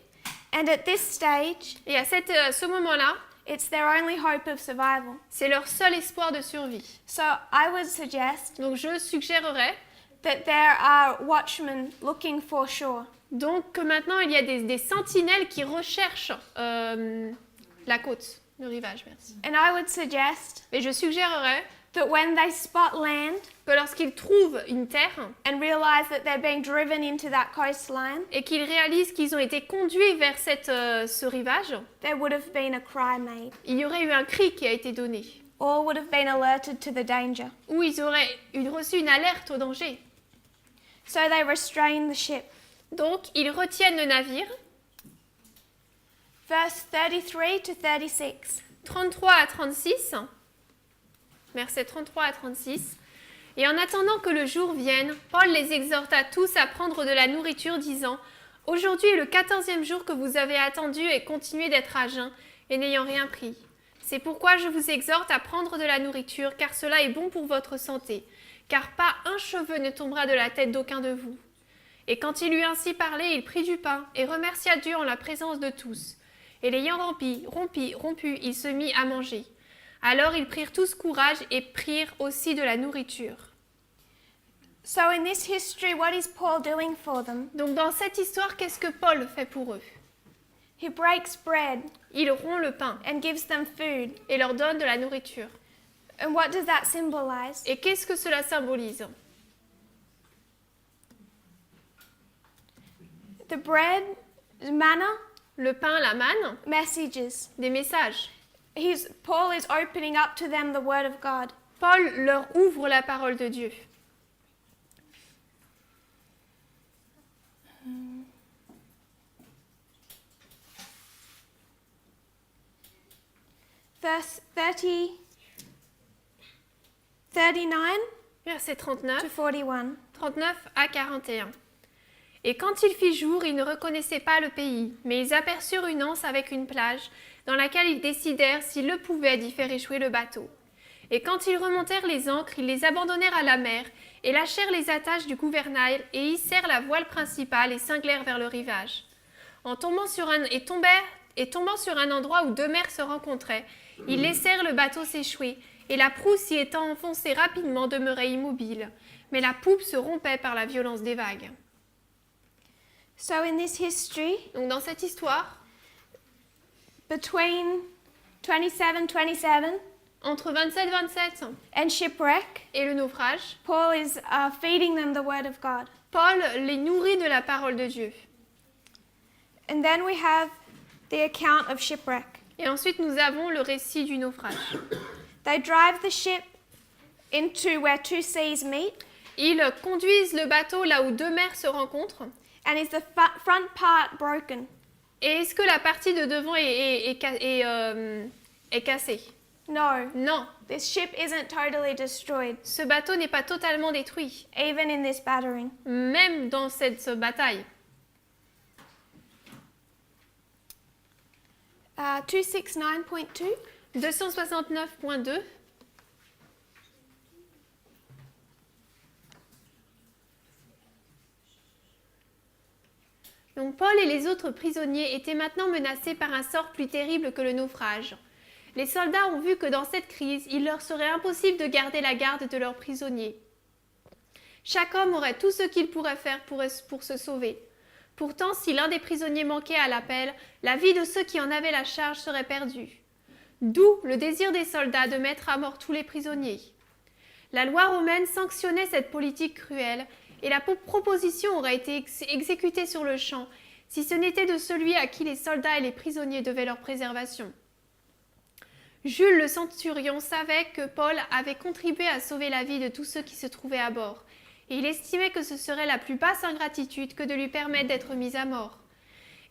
And at this stage, Et à ce moment-là, it's their only hope of survival. c'est leur seul espoir de survie. So I would suggest Donc je suggérerais that there are watchmen looking for shore. donc que maintenant il y a des sentinelles qui recherchent la côte, le rivage, merci. And I would suggest Et je suggérerais that when they spot land que lorsqu'ils trouvent une terre and realize that they're being driven into that coastline, et qu'ils réalisent qu'ils ont été conduits vers ce rivage, there would have been a cry made. il y aurait eu un cri qui a été donné, All would have been alerted to the danger. où ils auraient reçu une alerte au danger. So they restrain the ship. Donc ils retiennent le navire, Verse 33 to 36. 33 à 36, versets 33 à 36. Et en attendant que le jour vienne, Paul les exhorta tous à prendre de la nourriture, disant « Aujourd'hui est le 14e jour que vous avez attendu et continuez d'être à jeun, et n'ayant rien pris. C'est pourquoi je vous exhorte à prendre de la nourriture, car cela est bon pour votre santé, car pas un cheveu ne tombera de la tête d'aucun de vous. » Et quand il eut ainsi parlé, il prit du pain et remercia Dieu en la présence de tous. Et l'ayant rompu, il se mit à manger. Alors ils prirent tous courage et prirent aussi de la nourriture. So in this history, what is Paul doing for them? Donc dans cette histoire, qu'est-ce que Paul fait pour eux? He breaks bread Il rompt le pain and gives them food. et leur donne de la nourriture. And what does that symbolize? Et qu'est-ce que cela symbolise? The bread, manna, Le pain, la manne, messages. des messages. Paul is opening up to them the word of God. Paul leur ouvre la parole de Dieu. Verse 39 Verset 39. to 41. 39 à 41. Et quand il fit jour, ils ne reconnaissaient pas le pays, mais ils aperçurent une anse avec une plage, dans laquelle ils décidèrent, s'ils le pouvaient, d'y faire échouer le bateau. Et quand ils remontèrent les ancres, ils les abandonnèrent à la mer, et lâchèrent les attaches du gouvernail, et hissèrent la voile principale, et cinglèrent vers le rivage. Tombant sur un endroit où deux mers se rencontraient, ils laissèrent le bateau s'échouer, et la proue s'y étant enfoncée rapidement demeurait immobile, mais la poupe se rompait par la violence des vagues. So in this history, Donc dans cette histoire, between 27 entre 27-27 and shipwreck, et le naufrage, Paul is feeding them the word of God. Paul les nourrit de la parole de Dieu. And then we have the account of shipwreck. Et ensuite nous avons le récit du naufrage. They drive the ship into where two seas meet, Ils conduisent le bateau là où deux mers se rencontrent. And is the front part broken? Et est-ce que la partie de devant est cassée? No. Non, This ship isn't totally destroyed, ce bateau n'est pas totalement détruit, even in this battering. même dans cette bataille. 269.2. 269.2. Donc Paul et les autres prisonniers étaient maintenant menacés par un sort plus terrible que le naufrage. Les soldats ont vu que dans cette crise, il leur serait impossible de garder la garde de leurs prisonniers. Chaque homme aurait tout ce qu'il pourrait faire pour se sauver. Pourtant, si l'un des prisonniers manquait à l'appel, la vie de ceux qui en avaient la charge serait perdue. D'où le désir des soldats de mettre à mort tous les prisonniers. La loi romaine sanctionnait cette politique cruelle et la proposition aurait été exécutée sur le champ si ce n'était de celui à qui les soldats et les prisonniers devaient leur préservation. Jules le centurion savait que Paul avait contribué à sauver la vie de tous ceux qui se trouvaient à bord, et il estimait que ce serait la plus basse ingratitude que de lui permettre d'être mis à mort.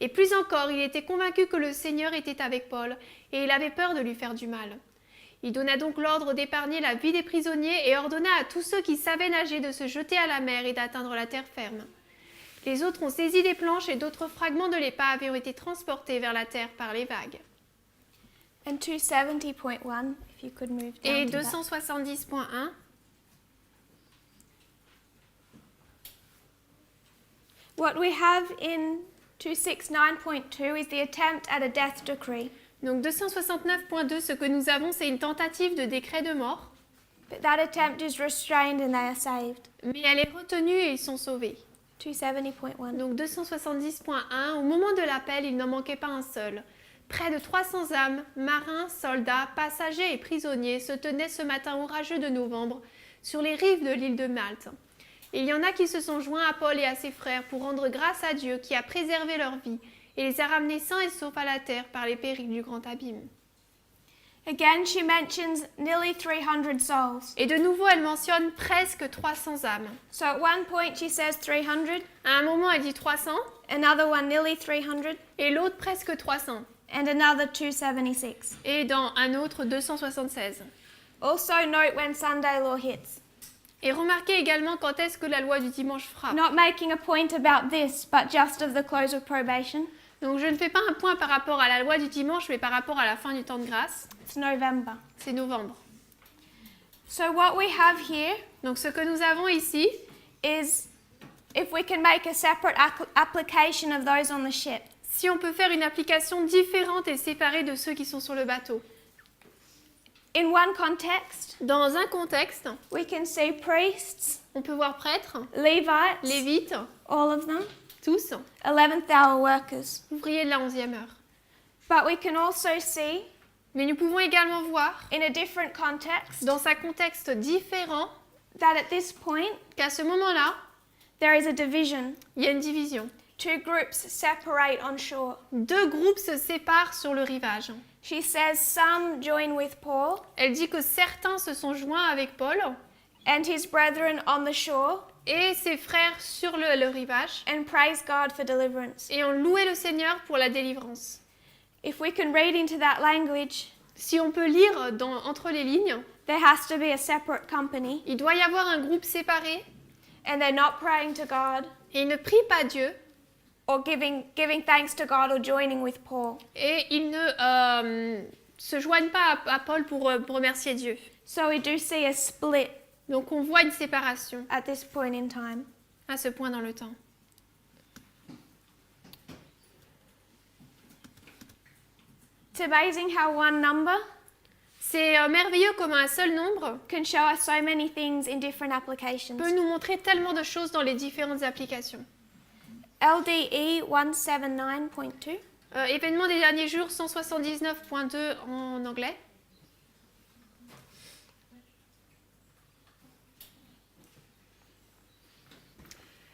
Et plus encore, il était convaincu que le Seigneur était avec Paul, et il avait peur de lui faire du mal. Il donna donc l'ordre d'épargner la vie des prisonniers et ordonna à tous ceux qui savaient nager de se jeter à la mer et d'atteindre la terre ferme. Les autres ont saisi des planches et d'autres fragments de l'épave ont été transportés vers la terre par les vagues. And 270.1, if you could move down Et to that. 270.1. What we have in 269.2 is the attempt at a death decree. Donc 269.2, ce que nous avons, c'est une tentative de décret de mort, But that attempt is restrained and they are saved. mais elle est retenue et ils sont sauvés. 270.1. Donc 270.1, au moment de l'appel, il n'en manquait pas un seul. Près de 300 âmes, marins, soldats, passagers et prisonniers se tenaient ce matin orageux de novembre sur les rives de l'île de Malte. Il y en a qui se sont joints à Paul et à ses frères pour rendre grâce à Dieu qui a préservé leur vie et les a ramenés sains et saufs à la terre par les périls du grand abîme. Again, she mentions nearly 300 souls. Et de nouveau, elle mentionne presque 300 âmes. So at one point she says 300, À un moment, elle dit 300 another one nearly 300, et l'autre presque 300. and another 276. Et dans un autre, 276. Also note when Sunday law hits. Et remarquez également quand est-ce que la loi du dimanche frappe. Not making a point about this, but just of the close of probation. Donc je ne fais pas un point par rapport à la loi du dimanche, mais par rapport à la fin du temps de grâce. It's November. C'est novembre. So what we have here Donc ce que nous avons ici, is if we can make a separate application of those on the ship. si on peut faire une application différente et séparée de ceux qui sont sur le bateau. In one context, Dans un contexte, we can see priests, on peut voir prêtres, Levites, lévites, all of them, tous, 11th hour workers. ouvriers de la 11e heure. But we can also see, Mais nous pouvons également voir, in a different context, dans un contexte différent, that at this point, qu'à ce moment-là, there is a division. il y a une division. Two groups separate on shore. Deux groupes se séparent sur le rivage. She says some join with Paul Elle dit que certains se sont joints avec Paul and his brethren on the shore et ses frères sur le rivage and praise God for deliverance. et ont loué le Seigneur pour la délivrance. If we can read into that language, Si on peut lire entre les lignes, there has to be a separate company il doit y avoir un groupe séparé and they're not praying to God et ils ne prient pas Dieu or giving thanks to God or joining with Paul. et ils ne se joignent pas à Paul pour remercier Dieu. So we do see a split Donc on voit une séparation at this point in time. à ce point dans le temps. It's amazing how one number C'est merveilleux comment un seul nombre can show us so many things in different applications. peut nous montrer tellement de choses dans les différentes applications. LDE 179.2. Événement des derniers jours 179.2 en anglais.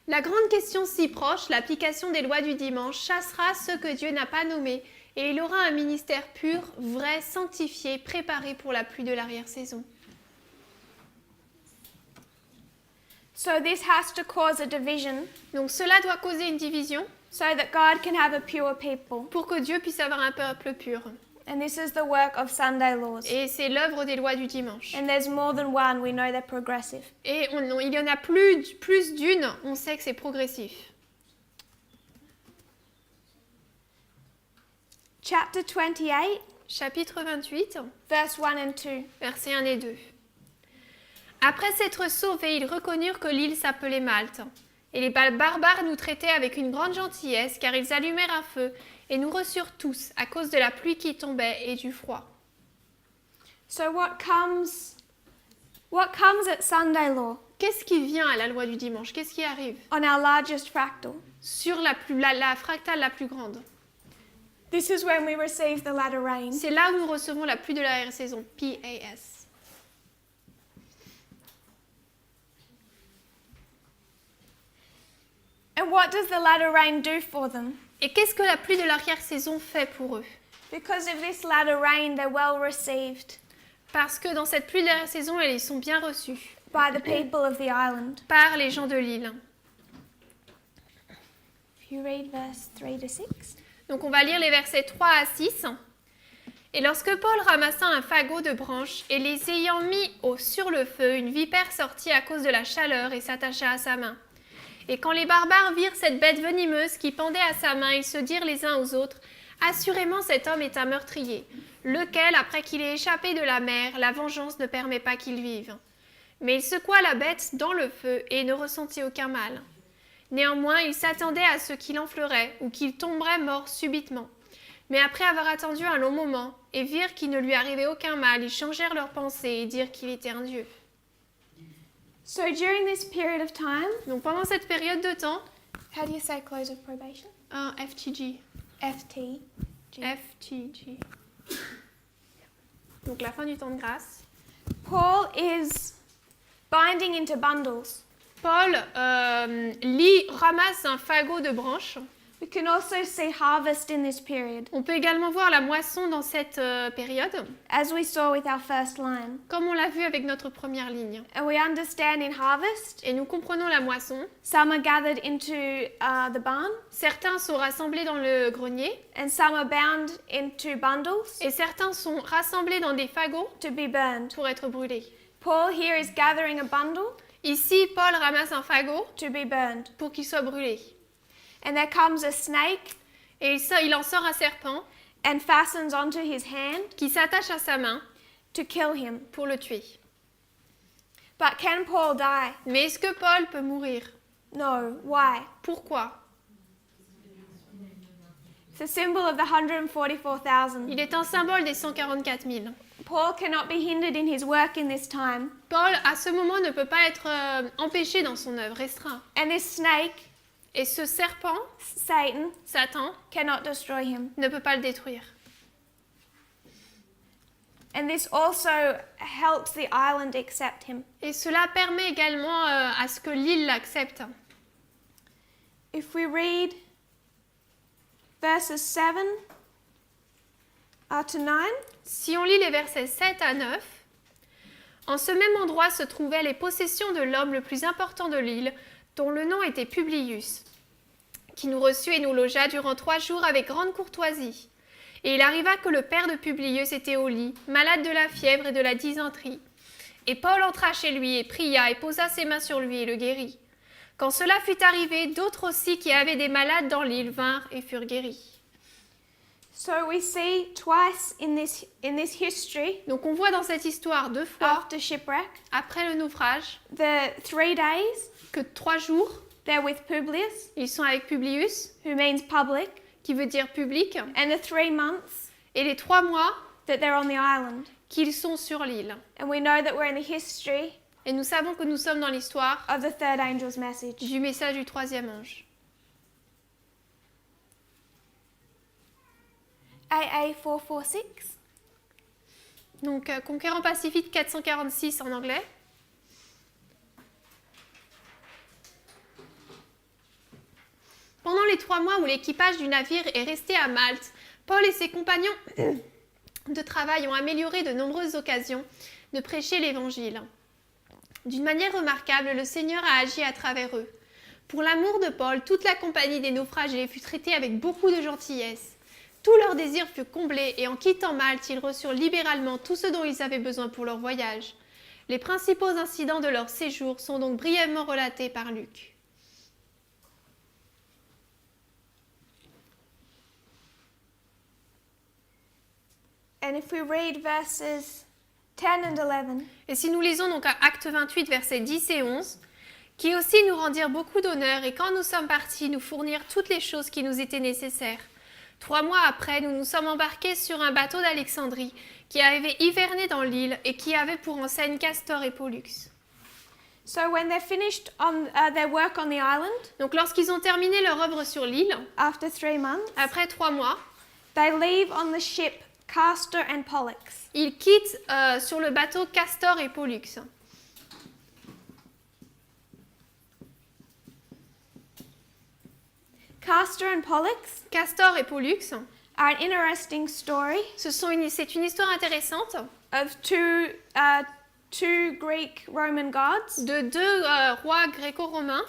La grande question si proche, l'application des lois du dimanche, chassera ceux que Dieu n'a pas nommés et il aura un ministère pur, vrai, sanctifié, préparé pour la pluie de l'arrière-saison. So this has to cause a division Donc cela doit causer une division so that God can have a pure people. pour que Dieu puisse avoir un peuple pur. And this is the work of Sunday laws. Et c'est l'œuvre des lois du dimanche. And there's more than one, we know they're progressive. Et il y en a plus d'une, on sait que c'est progressif. Chapter 28, Chapitre 28, verse 1 and 2. versets 1 et 2. Après s'être sauvés, ils reconnurent que l'île s'appelait Malte. Et les barbares nous traitaient avec une grande gentillesse, car ils allumèrent un feu et nous reçurent tous à cause de la pluie qui tombait et du froid. So what comes at Sunday law Qu'est-ce qui vient à la loi du dimanche? Qu'est-ce qui arrive on our largest fractal? sur la fractale la plus grande? This is when we receive the latter rain. C'est là où nous recevons la pluie de la saison, PAS. And what does the latter rain do for them? Et qu'est-ce que la pluie de l'arrière-saison fait pour eux? Because of this latter rain, they're well received Parce que dans cette pluie de l'arrière-saison, ils sont bien reçus by the people of the island. par les gens de l'île. If you read verse 3 to 6. Donc on va lire les versets 3 à 6. Et lorsque Paul ramassa un fagot de branches et les ayant mis sur le feu, une vipère sortit à cause de la chaleur et s'attacha à sa main. Et quand les barbares virent cette bête venimeuse qui pendait à sa main, ils se dirent les uns aux autres, « Assurément cet homme est un meurtrier, lequel, après qu'il ait échappé de la mer, la vengeance ne permet pas qu'il vive. » Mais il secoua la bête dans le feu et ne ressentit aucun mal. Néanmoins, il s'attendait à ce qu'il enflerait ou qu'il tomberait mort subitement. Mais après avoir attendu un long moment et virent qu'il ne lui arrivait aucun mal, ils changèrent leurs pensées et dirent qu'il était un dieu. So during this period of time, Donc pendant cette période de temps, how do you say close of probation? FTG. FT. FTG. Donc la fin du temps de grâce. Paul is binding into bundles. Paul ramasse un fagot de branches. We can also see harvest in this period, On peut également voir la moisson dans cette période, as we saw with our first line. comme on l'a vu avec notre première ligne. And we understand in harvest, Et nous comprenons la moisson. some are gathered into the barn, Certains sont rassemblés dans le grenier and some are bound into bundles et certains sont rassemblés dans des fagots to be burned. pour être brûlés. Paul here is gathering a bundle Ici, Paul ramasse un fagot to be burned. pour qu'il soit brûlé. And there comes a snake Et il en sort un serpent and fastens onto his hand qui s'attache à sa main to kill him. pour le tuer. But can Paul die? Mais est-ce que Paul peut mourir? No. Why? Pourquoi? It's a symbol of the 144,000. Il est un symbole des 144 000. Paul cannot be hindered in his work in this time. Paul, à ce moment, ne peut pas être empêché dans son œuvre, restreint. And this snake, Et ce serpent, Satan, Satan, cannot destroy him. ne peut pas le détruire. And this also helps the island accept him. Et cela permet également à ce que l'île l'accepte. If we read verses 7 to 9, Si on lit les versets 7 à 9, en ce même endroit se trouvaient les possessions de l'homme le plus important de l'île, dont le nom était Publius, qui nous reçut et nous logea durant 3 jours avec grande courtoisie. Et il arriva que le père de Publius était au lit, malade de la fièvre et de la dysenterie. Et Paul entra chez lui et pria et posa ses mains sur lui et le guérit. Quand cela fut arrivé, d'autres aussi qui avaient des malades dans l'île vinrent et furent guéris. so we see twice in this history, Donc on voit dans cette histoire 2 fois, after shipwreck, après le naufrage, the 3 days que 3 jours, they're with Publius, ils sont avec Publius, who means public, qui veut dire public, and the 3 months et les 3 mois that they're on the island. qu'ils sont sur l'île. And we know that we're in the history Et nous savons que nous sommes dans l'histoire of the third angel's message. du message du 3e ange. AA 446. Donc, Conquérant Pacifique 446 en anglais. Pendant les 3 mois où l'équipage du navire est resté à Malte, Paul et ses compagnons de travail ont amélioré de nombreuses occasions de prêcher l'Évangile. D'une manière remarquable, le Seigneur a agi à travers eux. Pour l'amour de Paul, toute la compagnie des naufragés fut traitée avec beaucoup de gentillesse. Tous leurs désirs furent comblés et en quittant Malte, ils reçurent libéralement tout ce dont ils avaient besoin pour leur voyage. Les principaux incidents de leur séjour sont donc brièvement relatés par Luc. And if we read verses 10 and 11, Et si nous lisons donc à Acte 28, versets 10 et 11, qui aussi nous rendirent beaucoup d'honneur et quand nous sommes partis, nous fournirent toutes les choses qui nous étaient nécessaires. 3 mois après, nous nous sommes embarqués sur un bateau d'Alexandrie qui avait hiverné dans l'île et qui avait pour enseigne Castor et Pollux. so when they're finished on their work on the island, Donc lorsqu'ils ont terminé leur œuvre sur l'île, after 3 months, après 3 mois, they leave on the ship Castor and Pollux. ils quittent sur le bateau Castor et Pollux. Castor and Pollux Castor et Pollux, are an interesting story c'est une histoire intéressante of two Greek Roman gods de 2 rois gréco-romains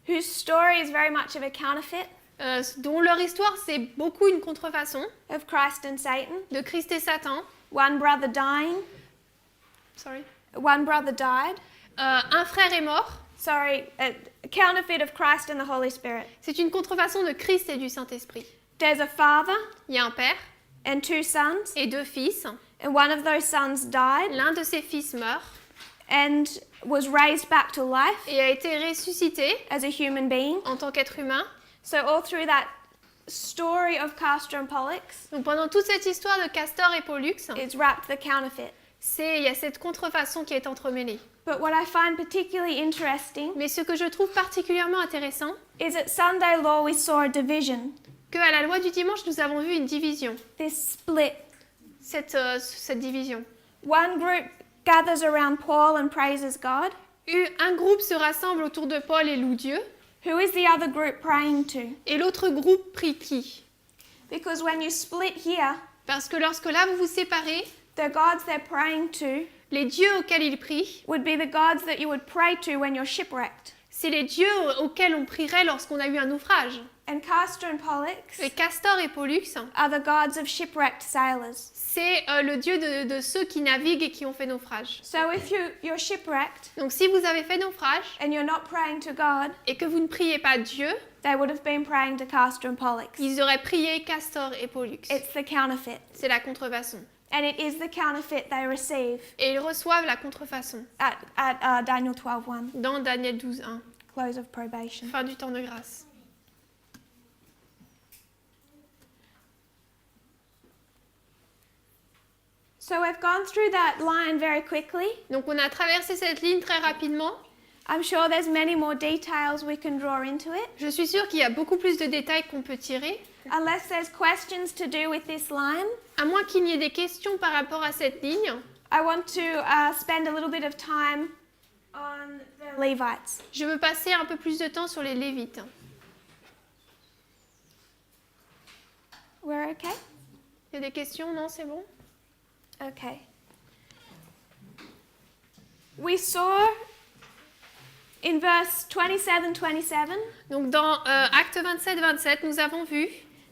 whose story is very much of a counterfeit dont leur histoire c'est beaucoup une contrefaçon of Christ and Satan. de Christ et Satan. One brother dying, one brother died. Un frère est mort. Sorry, a counterfeit of Christ and the Holy Spirit. C'est une contrefaçon de Christ et du Saint-Esprit. There's a father Il y a un père and 2 sons, et 2 fils. and one of those sons died L'un de ses fils meurt and was raised back to life et a été ressuscité as a human being. en tant qu'être humain. So all through that story of Castor and Pollux, Donc pendant toute cette histoire de Castor et Pollux, it's wrapped the counterfeit. il y a cette contrefaçon qui est entremêlée. But what I find particularly interesting Mais ce que je trouve particulièrement intéressant, is at Sunday law we saw a division, qu'à la loi du dimanche, nous avons vu une division, this split. cette division. One group gathers around Paul and praises God. Un groupe se rassemble autour de Paul et loue Dieu, Who is the other group praying to? et l'autre groupe prie qui? Because when you split here, Parce que lorsque là vous vous séparez, the gods they're praying to les dieux auxquels ils prient, would be the gods that you would pray to when you're shipwrecked. c'est les dieux auxquels on prierait lorsqu'on a eu un naufrage. And Castor and Pollux Et Castor et Pollux, are the gods of shipwrecked sailors. c'est le dieu de ceux qui naviguent et qui ont fait naufrage. So if you're shipwrecked Donc si vous avez fait naufrage and you're not praying to God, et que vous ne priez pas Dieu, they would have been praying to Castor and Pollux. ils auraient prié Castor et Pollux. It's the counterfeit. C'est la contrefaçon. And it is the counterfeit they receive Et ils reçoivent la contrefaçon at Daniel 12:1, dans Daniel 12:1, close of probation. fin du temps de grâce. So we've gone through that line very quickly. Donc on a traversé cette ligne très rapidement. I'm sure there's many more details we can draw into it. Je suis sûre qu'il y a beaucoup plus de détails qu'on peut tirer. Unless there's questions to do with this line, À moins qu'il n'y ait des questions par rapport à cette ligne, I want to spend a little bit of time on the Levites. je veux passer un peu plus de temps sur les Lévites. We're okay? Il y a des questions? Non, c'est bon? Okay. We saw in verse 27-27 Donc dans Acte 27-27, nous avons vu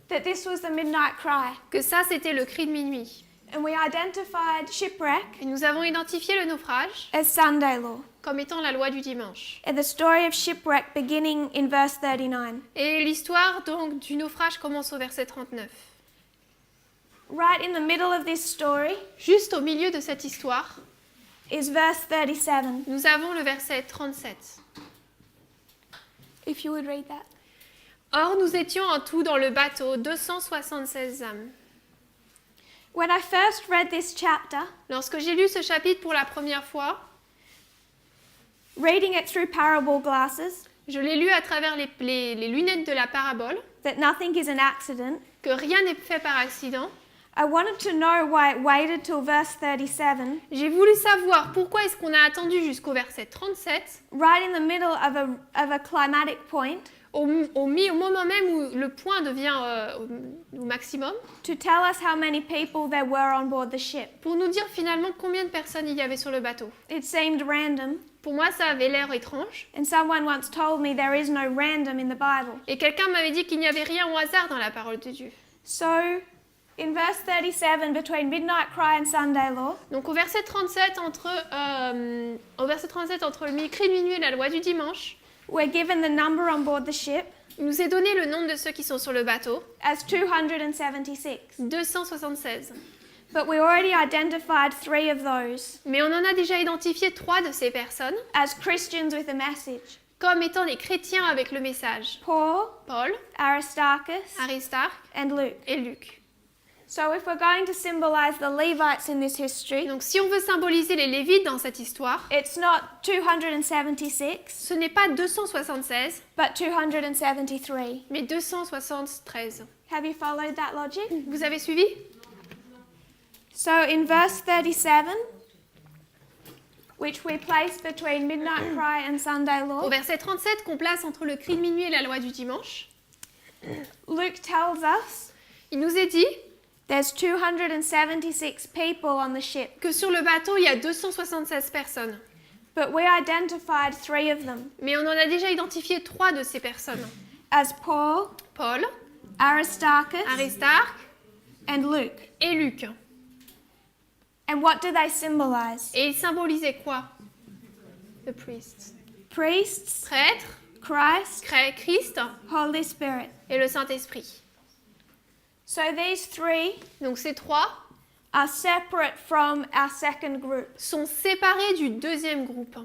that this was the midnight cry. que ça, c'était le cri de minuit. And we identified shipwreck Et nous avons identifié le naufrage as Sunday law. comme étant la loi du dimanche. And the story of shipwreck beginning in verse 39. Et l'histoire donc du naufrage commence au verset 39. Right in the middle of this story Juste au milieu de cette histoire, is verse 37. nous avons le verset 37. If you would read that. Or, nous étions en tout dans le bateau 276 âmes. When I first read this chapter, Lorsque j'ai lu ce chapitre pour la première fois, reading it through parable glasses, je l'ai lu à travers les lunettes de la parabole, that nothing is an accident, que rien n'est fait par accident. I wanted to know why it waited till verse 37, J'ai voulu savoir pourquoi est-ce qu'on a attendu jusqu'au verset 37, right in the middle of a climatic point, au moment même où le point devient au maximum, to tell us how many people there were on board the ship. pour nous dire finalement combien de personnes il y avait sur le bateau. It seemed random, Pour moi, ça avait l'air étrange. and someone once told me there is no random in the Bible. Et quelqu'un m'avait dit qu'il n'y avait rien au hasard dans la parole de Dieu. So, in verse 37, between midnight cry and Sunday law, Donc au verset 37, entre le cri de minuit et la loi du dimanche, we're given the number on board the ship il nous est donné le nombre de ceux qui sont sur le bateau, as 276. 276. But we already identified 3 of those Mais on en a déjà identifié 3 de ces personnes as Christians with a message. comme étant des chrétiens avec le message. Paul, Paul, Aristarchus, Aristarque and Luke. et Luc. So if we're going to symbolize the Levites in this history, Donc si on veut symboliser les Lévites dans cette histoire, it's not 276, ce n'est pas 276, but 273. mais 273. Have you followed that logic? Vous avez suivi? So in verse 37, which we place between midnight cry and Sunday Au law, verset 37 qu'on place entre le cri de minuit et la loi du dimanche, Luke tells us il nous est dit there's 276 people on the ship, que sur le bateau, il y a 276 personnes. but we identified 3 of them Mais on en a déjà identifié 3 de ces personnes. as Paul, Paul, Aristarchus, Aristarque and Luke. et Luc. And what do they symbolize? Et ils symbolisaient quoi? The priests. Priests, Prêtres, Christ, Christ Holy Spirit. et le Saint-Esprit. So these 3 Donc ces 3 are separate from our second group. sont séparés du deuxième groupe.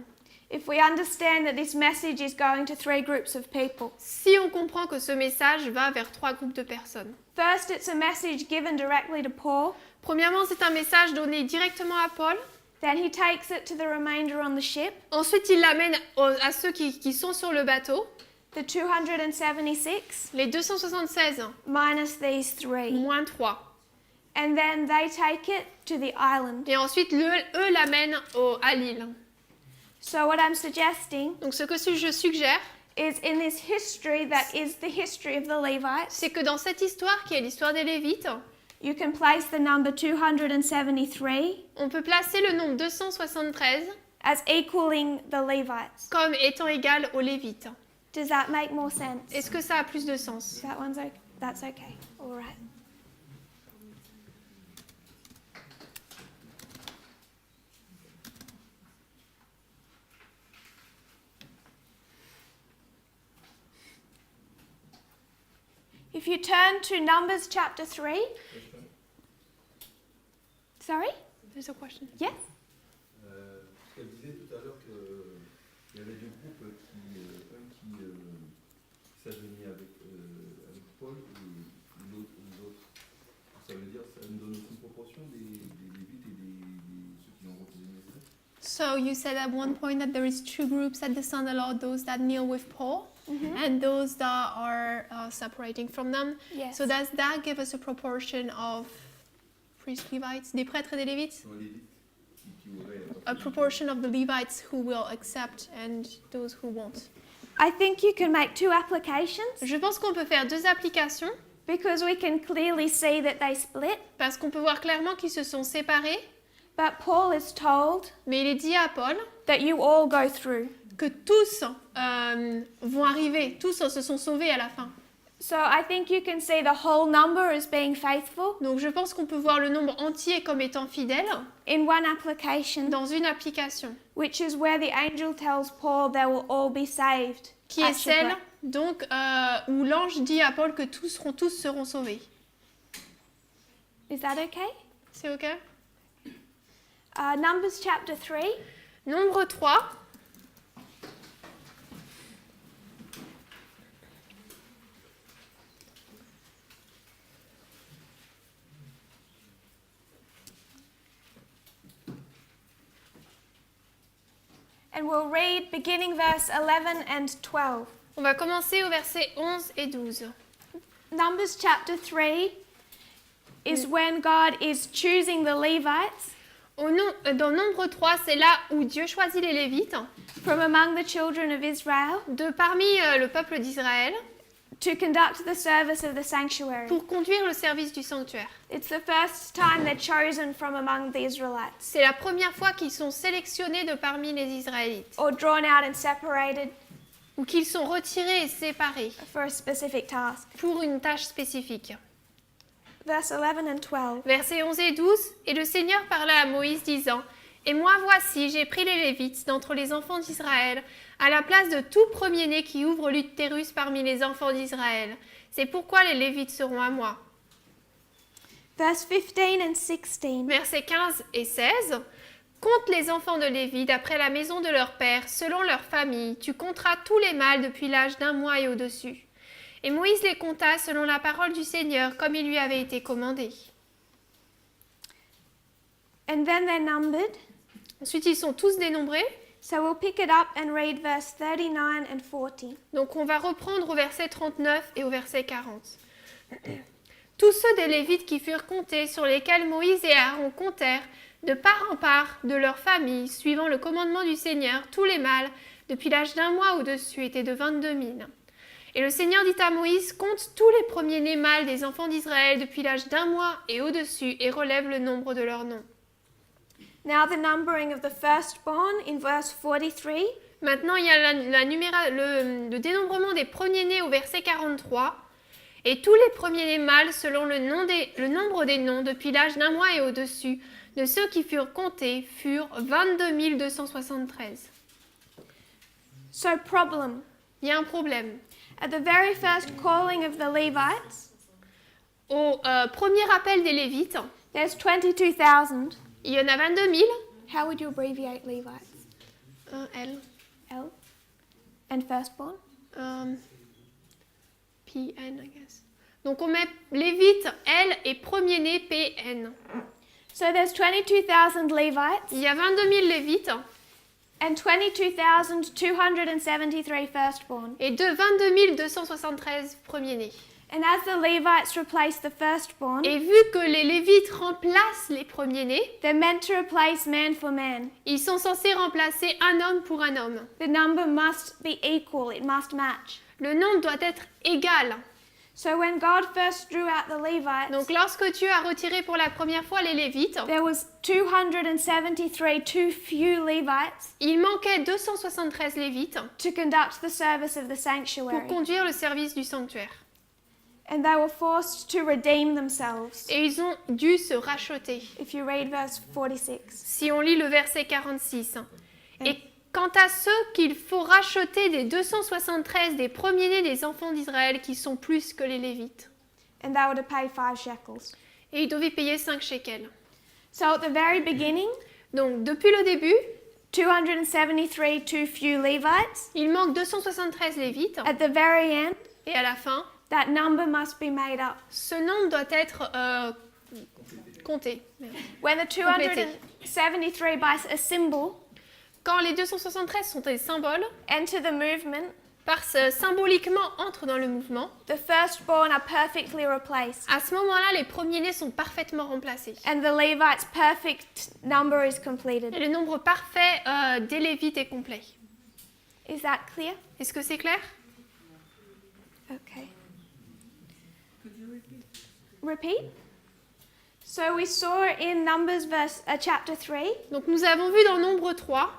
If we understand that this message is going to 3 groups of people. Si on comprend que ce message va vers 3 groupes de personnes. First, it's a message given directly to Paul. Premièrement, c'est un message donné directement à Paul. Then he takes it to the remainder on the ship, Ensuite, il l'amène à ceux qui sont sur le bateau. the 276 Les 276 minus these 3. moins 3. And then they take it to the island. Et ensuite, eux l'amènent à l'île. So what I'm suggesting Donc ce que je suggère, is in this history that is the history of the Levites, c'est que dans cette histoire qui est l'histoire des Lévites, you can place the number 273 on peut placer le nombre 273 as equaling the Levites. comme étant égal aux Lévites. Does that make more sense? Est-ce que ça a plus de sens? That one's okay. That's okay. All right. If you turn to Numbers chapter 3. Sorry? There's a question. Yes? Elle disait tout à l'heure qu'il y avait 2 groupes un qui s'agenouillait avec Paul et l'autre. Ça veut dire, ça nous donne aussi une proportion des Lévites et ceux qui ont refusé le message. So you said at one point that there is 2 groups at the Sunday law, those that kneel with Paul and those that are separating from them. Yes. So does that give us a proportion of priests, Levites, des prêtres et des Lévites? Dans les Lévites qui auraient A proportion of the Levites who will accept and those who won't. I think you can make 2 applications Je pense qu'on peut faire 2 applications because we can clearly see that they split. parce qu'on peut voir clairement qu'ils se sont séparés, But Paul is told mais il est dit à Paul that you all go through. que tous vont arriver, tous se sont sauvés à la fin. So I think you can see the whole number as being faithful Donc je pense qu'on peut voir le nombre entier comme étant fidèle in one application, dans une application, which is where the angel tells Paul they will all be saved. qui at est celle shipwreck. donc, où l'ange dit à Paul que tous seront sauvés. Is that okay? C'est ok? Numbers chapter 3. Nombre 3. And we'll read beginning verse 11 and 12. On va commencer au verset 11 et 12. Numbers chapter 3 is when God is choosing the Levites Dans Nombre 3, c'est là où Dieu choisit les Lévites from among the children of Israel de parmi le peuple d'Israël to conduct the service of the sanctuary. pour conduire le service du sanctuaire. It's the first time they're chosen from among the Israelites, C'est la première fois qu'ils sont sélectionnés de parmi les Israélites or drawn out and separated ou qu'ils sont retirés et séparés for a specific task. pour une tâche spécifique. Verse 11 and 12. Versets 11 et 12, « Et le Seigneur parla à Moïse, disant, « Et moi voici, j'ai pris les Lévites d'entre les enfants d'Israël, à la place de tout premier-né qui ouvre l'utérus parmi les enfants d'Israël. C'est pourquoi les Lévites seront à moi. » Verse 15 and 16. Versets 15 et 16, « Compte les enfants de Lévi d'après la maison de leur père, selon leur famille. Tu compteras tous les mâles depuis l'âge d'1 mois et au-dessus. » Et Moïse les compta selon la parole du Seigneur, comme il lui avait été commandé. And then they're numbered. Ensuite, ils sont tous dénombrés. So we'll pick it up and read verse 39 and 40. Donc on va reprendre au verset 39 et au verset 40. Tous ceux des Lévites qui furent comptés, sur lesquels Moïse et Aaron comptèrent, de part en part de leur famille, suivant le commandement du Seigneur, tous les mâles, depuis l'âge d'1 mois au-dessus, étaient de 22 000. Et le Seigneur dit à Moïse, compte tous les premiers-nés mâles des enfants d'Israël depuis l'âge d'1 mois et au-dessus, et relève le nombre de leurs noms. Now the numbering of the firstborn in verse 43. Maintenant, il y a le dénombrement des premiers-nés au verset 43. Et tous les premiers-nés mâles, selon le nombre des noms, depuis l'âge d'1 mois et au-dessus, de ceux qui furent comptés, furent 22 273. So problem. Il y a un problème. At the very first calling of the Levites, Au premier appel des Lévites, there's 22,000. il y en a 22 000. How would you abbreviate Levites? L. L. And firstborn? PN, I guess. Donc on met Lévites, L, et premier-né, PN. So there's 22,000 Levites Il y a 22 000 Lévites and 22,273 firstborn. et 22 273 premiers-nés. And as the Levites replace the firstborn, Et vu que les Lévites remplacent les premiers-nés, they're meant to replace man for man. ils sont censés remplacer un homme pour un homme. The number must be equal, it must match. Le nombre doit être égal. So when God first drew out the Levites, Donc lorsque Dieu a retiré pour la première fois les Lévites, there was 273 too few Levites il manquait 273 Lévites to conduct the service of the pour sanctuary. conduire le service du sanctuaire. And they were forced to redeem themselves. Et ils ont dû se racheter. If you read verse 46. Si on lit le verset 46. Et quant à ceux qu'il faut racheter des 273 des premiers-nés des enfants d'Israël qui sont plus que les Lévites. And they were to pay 5 shekels. Et ils devaient payer 5 shekels. So at the very beginning, Donc depuis le début, 273 too few Levites. il manque 273 Lévites. At the very end, Et à la fin, that number must be made up. ce nombre doit être compté. When the 273 by a symbol Quand les 273 sont des symboles, enter the movement, symboliquement entrent dans le mouvement, the firstborn are perfectly replaced. à ce moment-là, les premiers-nés sont parfaitement remplacés. And the Levites' perfect number is completed. Et le nombre parfait des Lévites est complet. Is that clear? Est-ce que c'est clair? Okay. Could you repeat? Repeat. So we saw in Numbers chapter 3, Donc nous avons vu dans Nombre 3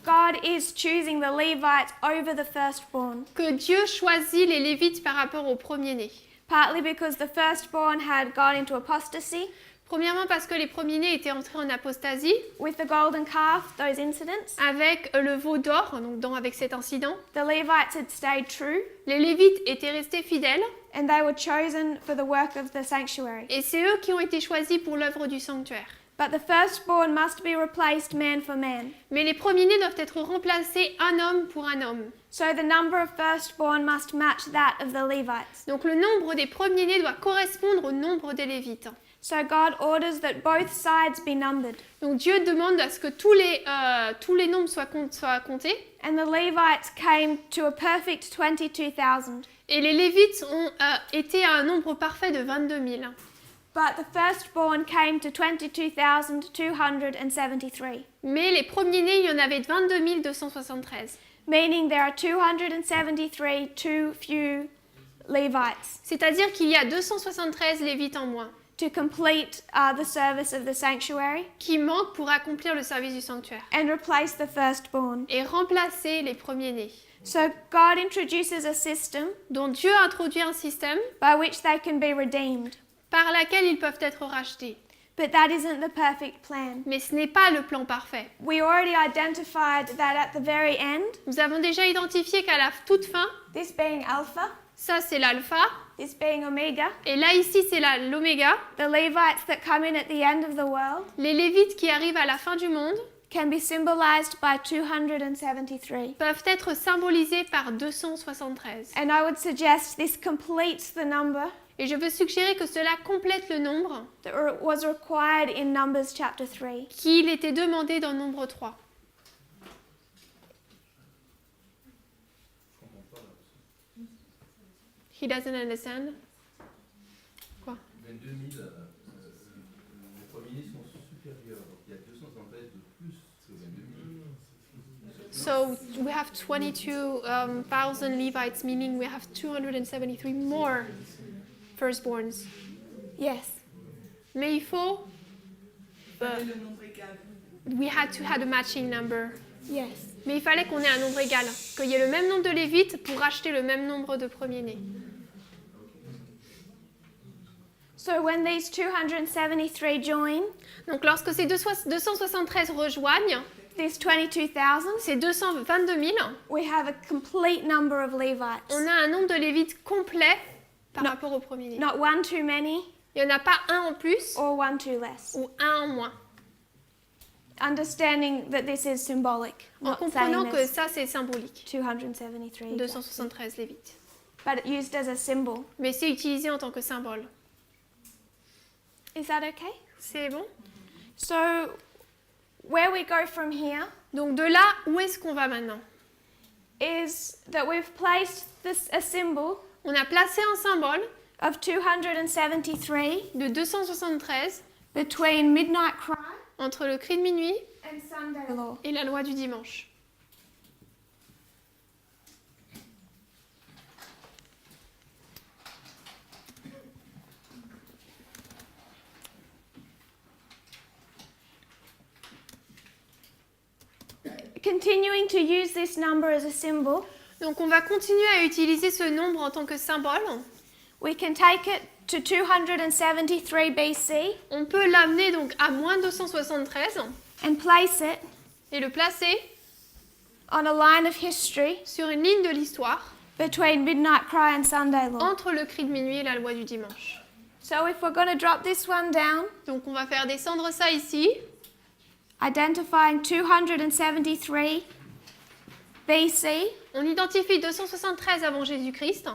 God is choosing the Levites over the firstborn, que Dieu choisit les Lévites par rapport aux premiers-nés. partly because the firstborn had gone into apostasy Premièrement parce que les premiers-nés étaient entrés en apostasie with the golden calf, those incidents. avec le veau d'or, donc avec cet incident. The Levites had stayed true Les Lévites étaient restés fidèles and they were chosen for the work of the sanctuary. et c'est eux qui ont été choisis pour l'œuvre du sanctuaire. But the firstborn must be replaced man for man. Mais les premiers-nés doivent être remplacés un homme pour un homme. So the number of firstborn must match that of the Levites. Donc le nombre des premiers-nés doit correspondre au nombre des Lévites. So God orders that both sides be numbered. Donc Dieu demande à ce que tous les nombres soient comptés. And the Levites came to a perfect 22,000. Et les Lévites ont été à un nombre parfait de 22 000. But the firstborn came to 22,273, Mais les premiers-nés, il y en avait 22 273. meaning there are 273 too few Levites C'est-à-dire qu'il y a 273 Lévites en moins to complete the service of the sanctuary qui manquent pour accomplir le service du sanctuaire and replace the firstborn. et remplacer les premiers-nés. So God introduces a system Donc Dieu a introduit un système by which they can be redeemed. par lequel ils peuvent être rachetés. But that isn't the perfect plan. Mais ce n'est pas le plan parfait. We already identified that at the very end, Nous avons déjà identifié qu'à la toute fin, this being Alpha, ça c'est l'alpha, this being Omega, et là ici c'est l'oméga. the Levites that come in at the end of the world Les Lévites qui arrivent à la fin du monde can be symbolized by 273. peuvent être symbolisés par 273. And I would suggest this completes the number Et je veux suggérer que cela complète le nombre that was required in Numbers chapter 3. qu'il était demandé dans Nombre 3. Je comprends pas là. He doesn't understand. 22 000, les premiers sont supérieurs. Donc il y a 273 de plus que 22 000. So we have 22,000 Levites, meaning we have 273 more firstborns. Yes. Mais il faut, Le nombre égal. we had to have a matching number. Yes. Mais il fallait qu'on ait un nombre égal, qu'il y ait le même nombre de Lévites pour racheter le même nombre de premiers-nés. So when these 273 join, Donc lorsque ces 273 rejoignent these 22,000, ces 222 000, we have a complete number of Levites. on a un nombre de Lévites complet par rapport aux premiers-nés. Not one too many Il n'y en a pas un en plus or one too less. ou un en moins. Understanding that this is symbolic, En not comprenant same que as ça c'est symbolique. 273, 273 Lévites. but used as a symbol. Mais c'est utilisé en tant que symbole. Is that okay? C'est bon? So where we go from here Donc de là, où est-ce qu'on va maintenant? is that we've placed a symbol On a placé un symbole of 273 de 273 between midnight cry entre le cri de minuit and Sunday law. et la loi du dimanche. Continuing to use this number as a symbol, Donc on va continuer à utiliser ce nombre en tant que symbole. we can take it to 273 BC On peut l'amener donc à moins 273 and place it et le placer on a line of history sur une ligne de l'histoire between midnight cry and Sunday law. entre le cri de minuit et la loi du dimanche. So if we're going to drop this one down, Donc on va faire descendre ça ici, identifying 273 BC, on identifie 273 avant Jésus-Christ.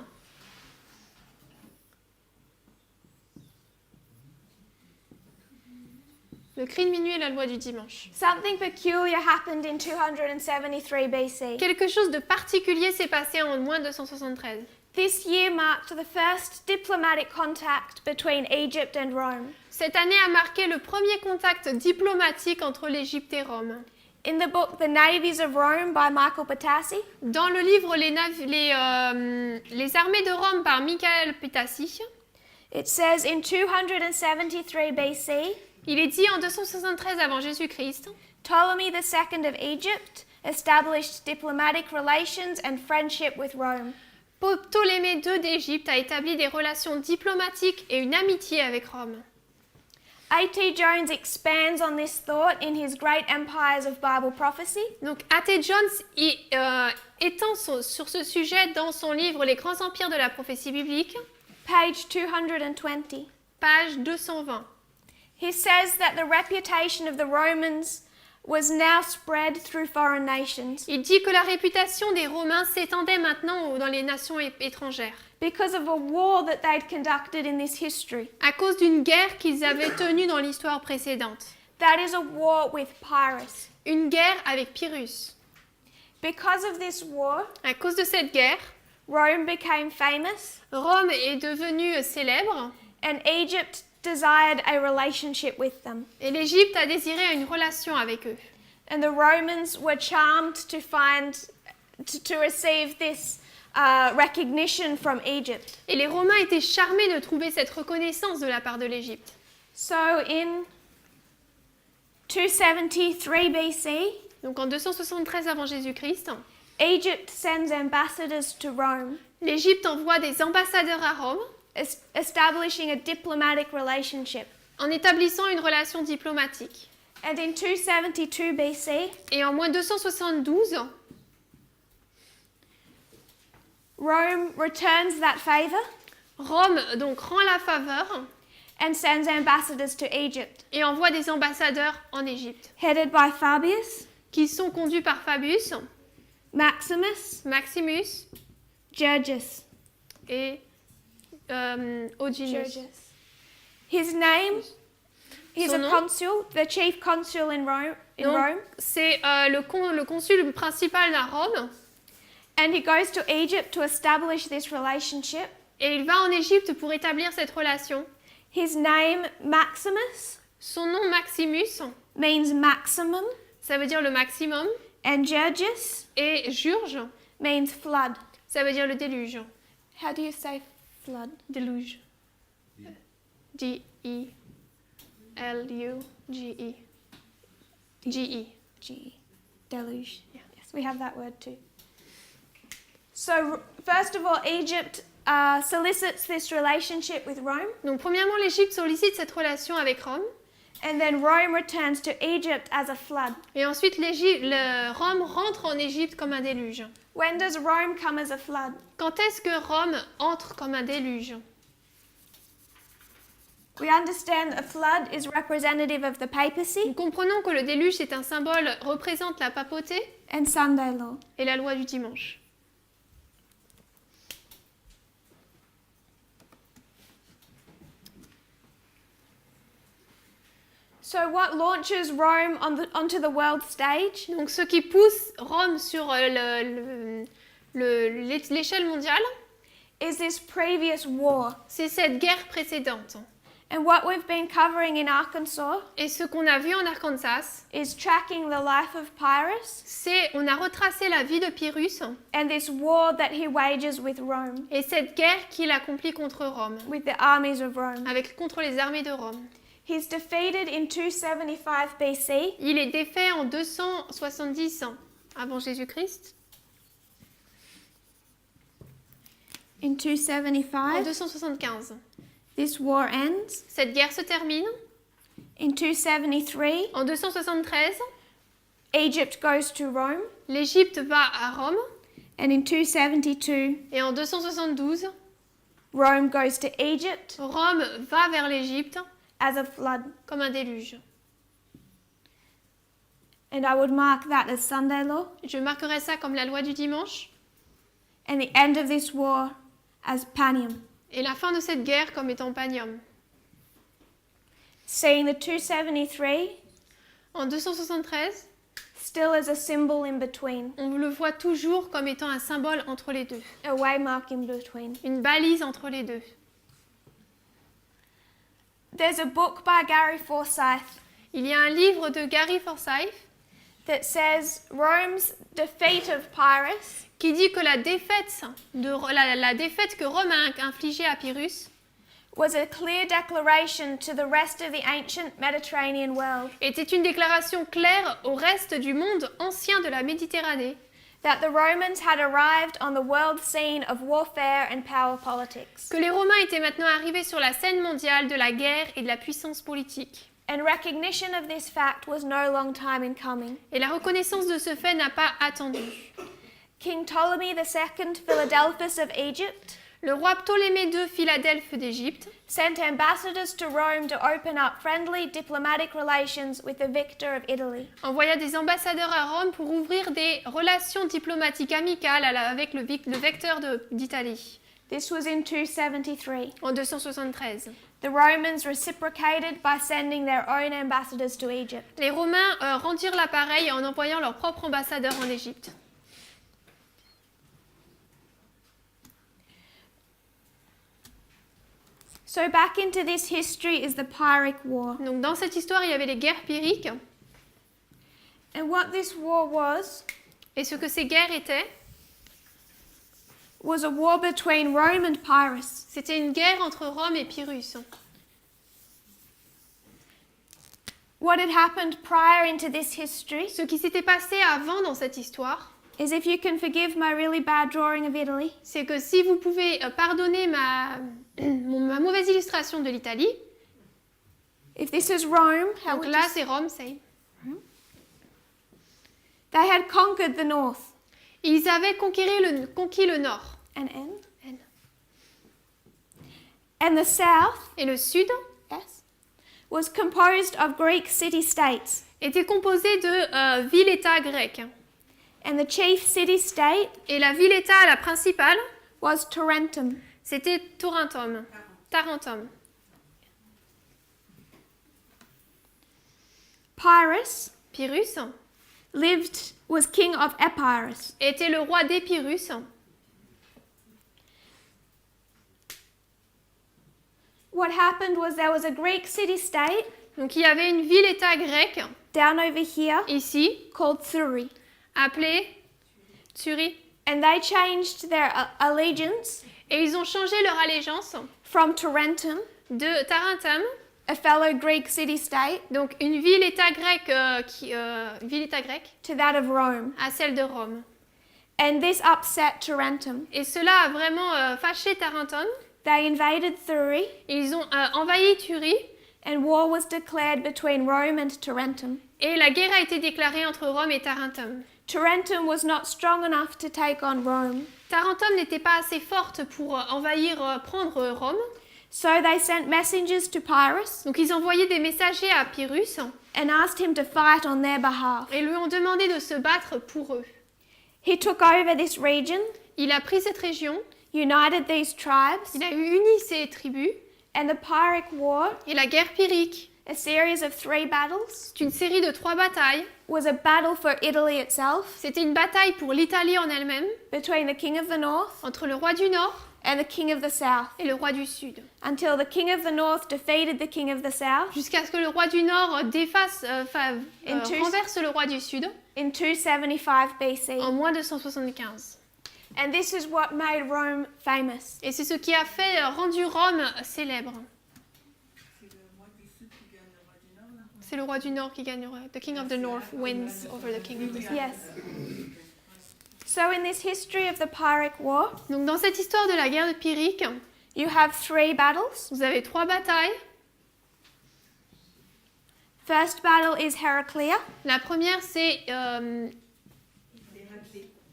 Le cri de minuit et la loi du dimanche. something peculiar happened in 273 BC. Quelque chose de particulier s'est passé en moins 273. This year marked the first diplomatic contact between Egypt and Rome. Cette année a marqué le premier contact diplomatique entre l'Égypte et Rome. In the book The Navies of Rome by Michael Patassi, Dans le livre Les armées de Rome par Michael Petassi, it says in 273 BC, il est dit en 273 avant Jésus-Christ, Ptolemy II of Egypt established diplomatic relations and friendship with Rome. Ptolémée II d'Égypte a établi des relations diplomatiques et une amitié avec Rome. A.T. Jones expands on this thought in his Great Empires of Bible Prophecy, Donc A.T. Jones étend sur ce sujet dans son livre Les grands empires de la prophétie biblique, page 220. page 220. He says that the reputation of the Romans was now spread through foreign nations Il dit que la réputation des Romains s'étendait maintenant dans les nations étrangères because of a war that they'd conducted in this history. à cause d'une guerre qu'ils avaient tenue dans l'histoire précédente. That is a war with Pyrrhus. Une guerre avec Pyrrhus. Because of this war, À cause de cette guerre, Rome became famous Rome est devenue célèbre and Egypt desired a relationship with them, Et l'Égypte a désiré une relation avec eux. and the Romans were charmed to receive this recognition from Egypt. Et les Romains étaient charmés de trouver cette reconnaissance de la part de l'Égypte. So in 273 BC, Donc en 273 avant Jésus-Christ, Egypt sends ambassadors to Rome, l'Égypte envoie des ambassadeurs à Rome establishing a diplomatic relationship. en établissant une relation diplomatique. And in 272 BC, Et en moins 272, Rome returns that favor Rome donc rend la faveur and sends ambassadors to Egypt, et envoie des ambassadeurs en Égypte, headed by Fabius, qui sont conduits par Fabius, Maximus, Maximus Georgius. et Eugenius. His name, he's Son a nom? consul, the chief consul in Rome. Donc, c'est le consul principal à Rome, And he goes to Egypt to establish this relationship. et il va en Égypte pour établir cette relation. His name, Maximus, Son nom Maximus, means maximum, ça veut dire le maximum, and Georgius et Jurge, means flood. ça veut dire le déluge. How do you say flood? Déluge. D-E-L-U-G-E. G-E. G. Deluge. Yes, we have that word too. So, first of all, Egypt solicits this relationship with Rome, Donc premièrement, l'Égypte sollicite cette relation avec Rome, and then Rome returns to Egypt as a flood. et ensuite Rome rentre en Égypte comme un déluge. When does Rome come as a flood? Quand est-ce que Rome entre comme un déluge? We understand a flood is representative of the papacy Nous comprenons que le déluge, c'est un symbole, représente la papauté and Sunday law. et la loi du dimanche. So, what launches Rome onto the world stage Donc ce qui pousse Rome sur l'échelle mondiale, is this previous war. c'est cette guerre précédente. And what we've been covering in Arkansas Et ce qu'on a vu en Arkansas, is tracking the life of Pyrrhus on a retracé la vie de Pyrrhus and this war that he wages with Rome, et cette guerre qu'il accomplit contre Rome, with the armies of Rome. contre les armées de Rome. He's defeated in 275 BC, Il est défait en 270 avant Jésus-Christ. in En 275. 275. This war ends. Cette guerre se termine. In 273, En 273, Egypt goes to Rome. l'Égypte va à Rome. And in 272, Et en 272, Rome goes to Egypt Rome va vers l'Égypte as a flood. comme un déluge. And I would mark that as Sunday law. Je marquerai ça comme la loi du dimanche. And the end of this war as Panium. Et la fin de cette guerre comme étant Panium. Seeing the 273 En 273, still as a symbol in between, on le voit toujours comme étant un symbole entre les deux. a waymark in between. Une balise entre les deux. There's a book by Gary Forsyth Il y a un livre de Gary Forsyth that says Rome's defeat of Pyrrhus qui dit que la défaite que Rome a infligée à Pyrrhus was a clear declaration to the rest of the ancient Mediterranean world était une déclaration claire au reste du monde ancien de la Méditerranée that the Romans had arrived on the world scene of warfare and power politics. que les Romains étaient maintenant arrivés sur la scène mondiale de la guerre et de la puissance politique. And recognition of this fact was no long time in coming. Et la reconnaissance de ce fait n'a pas attendu. King Ptolemy II Philadelphus of Egypt Le roi Ptolémée II Philadelphe d'Égypte sent ambassadors to Rome to open up friendly diplomatic relations with the victor of Italy. envoya des ambassadeurs à Rome pour ouvrir des relations diplomatiques amicales avec le vecteur d'Italie This was in 273. en 273. The Romans reciprocated by sending their own ambassadors to Egypt. Les Romains rendirent l'appareil en envoyant leur propre ambassadeur en Égypte. So back into this history is the Pyrrhic War. Donc dans cette histoire, il y avait les guerres pyrrhiques. And what this war Et ce que ces guerres étaient, was a war between Rome and Pyrrhus. c'était une guerre entre Rome et Pyrrhus. What had happened prior into this history Ce qui s'était passé avant dans cette histoire, is, if you can forgive my really bad drawing of Italy, c'est que si vous pouvez pardonner ma mauvaise illustration de l'Italie, if this is Rome, how donc would là you c'est Rome, c'est... they had conquered the north. Ils avaient conquis le nord. And N? N. And the south, Et le sud yes, was composed of Greek city-states. était composé de villes-États grecques. And the chief city-state Et la ville-État, la principale, was Tarentum. c'était Tarentum. Pyrrhus Pyrrhus was king of Epirus. était le roi d'Épirus. What happened was there was a Greek city-state Donc il y avait une ville-État grecque, down over here ici, called Thurii. appelée Thurii. And they changed their allegiance Et ils ont changé leur allégeance from Tarentum, de Tarentum, a fellow Greek city-state, donc une ville-État grecque, to that of Rome. à celle de Rome. And this upset Tarentum. Et cela a vraiment fâché Tarentum. They invaded Thurii, Ils ont envahi Thurii and war was declared between Rome and Tarentum. et la guerre a été déclarée entre Rome et Tarentum. Tarentum was not strong enough to take on Rome, Tarentum n'était pas assez forte pour prendre Rome. so they sent messengers to Pyrrhus Donc ils envoyaient des messagers à Pyrrhus and asked him to fight on their behalf. et lui ont demandé de se battre pour eux. He took over this region, Il a pris cette région, united these tribes, il a uni ces tribus and the Pyrrhic War, et la guerre pyrrhique, a series of 3 battles, c'est une série de 3 batailles. was a battle for Italy itself C'était une bataille pour l'Italie en elle-même, between the king of the north entre le roi du Nord and the king of the south, et le roi du Sud, until the king of the north defeated the king of the south jusqu'à ce que le roi du Nord renverse le roi du Sud in 275 BC. en moins 275. And this is what made Rome famous. Et c'est ce qui a rendu Rome célèbre. C'est le roi du Sud qui gagne le roi du Nord, là. C'est le roi du Nord qui gagnerait. The king of the North wins over the king of the South. Yes. So in this history of the Pyrrhic War, Donc dans cette histoire de la guerre pyrrhique, you have 3 battles. vous avez 3 batailles. First battle is Heraclea. La première c'est Héraclée,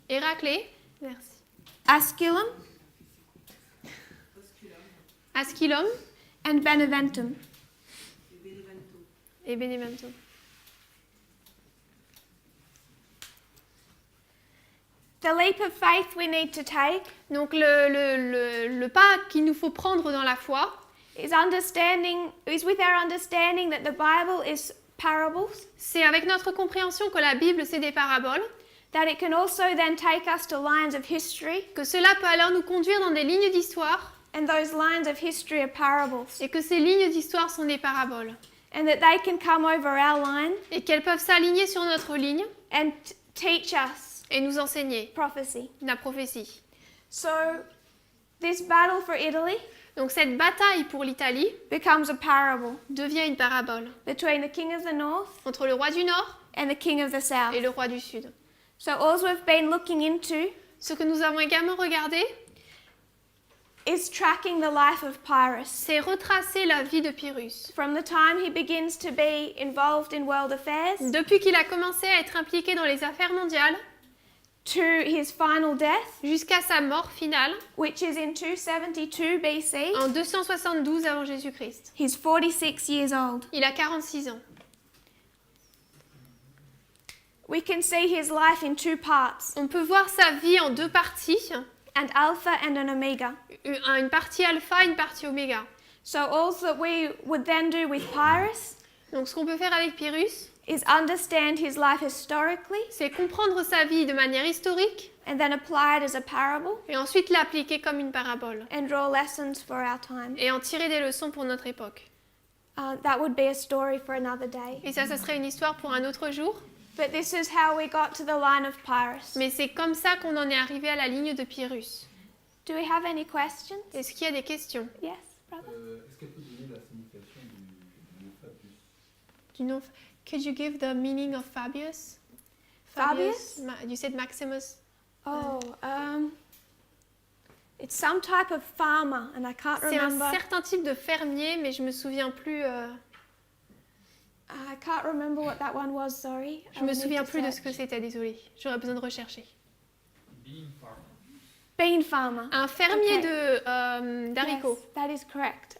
Héraclée, merci. Asculum, Asculum and Beneventum. et Beneventum. The leap of faith we need to take Donc le pas qu'il nous faut prendre dans la foi, is with our understanding that the Bible is parables, c'est avec notre compréhension que la Bible c'est des paraboles, that it can also then take us to lines of history, que cela peut alors nous conduire dans des lignes d'histoire and those lines of history are parables, et que ces lignes d'histoire sont des paraboles and that they can come over our line et qu'elles peuvent s'aligner sur notre ligne and teach us et nous enseigner prophecy. la prophétie. So this battle for Italy Donc cette bataille pour l'Italie becomes a parable devient une parabole between the king of the north entre le roi du Nord and the king of the south. et le roi du Sud. So all we've been looking into Ce que nous avons également regardé, is tracking the life of Pyrrhus c'est retracer la vie de Pyrrhus. from the time he begins to be involved in world affairs Depuis qu'il a commencé à être impliqué dans les affaires mondiales to his final death, jusqu'à sa mort finale which is in 272 BC. en 272 avant Jésus-Christ. He's 46 years old. Il a 46 ans. We can see his life in 2 parts, On peut voir sa vie en 2 parties, an alpha and an omega. une partie alpha et une partie oméga. So all that we would then do with Pyrrhus Donc ce qu'on peut faire avec Pyrrhus, is understand his life historically c'est comprendre sa vie de manière historique and then apply it as a parable et ensuite l'appliquer comme une parabole and draw lessons for our time. et en tirer des leçons pour notre époque. That would be a story for another day. Et ça serait une histoire pour un autre jour. But this is how we got to the line of Pyrrhus. Mais c'est comme ça qu'on en est arrivé à la ligne de Pyrrhus. Do we have any questions? Est-ce qu'il y a des questions Yes, brother? Est-ce qu'elle peut donner la signification du mot Fabius? Do you know? Could you give the meaning of Fabius? Fabius? You said Maximus. Oh, it's some type of farmer, and I can't C'est un remember. certain type de fermier, mais je me souviens plus. I can't remember what that one was. Sorry. Je me souviens plus de ce que c'était. Désolée. J'aurais besoin de rechercher. Bean farmer. Un fermier Okay. d'haricots. Yes, that is correct.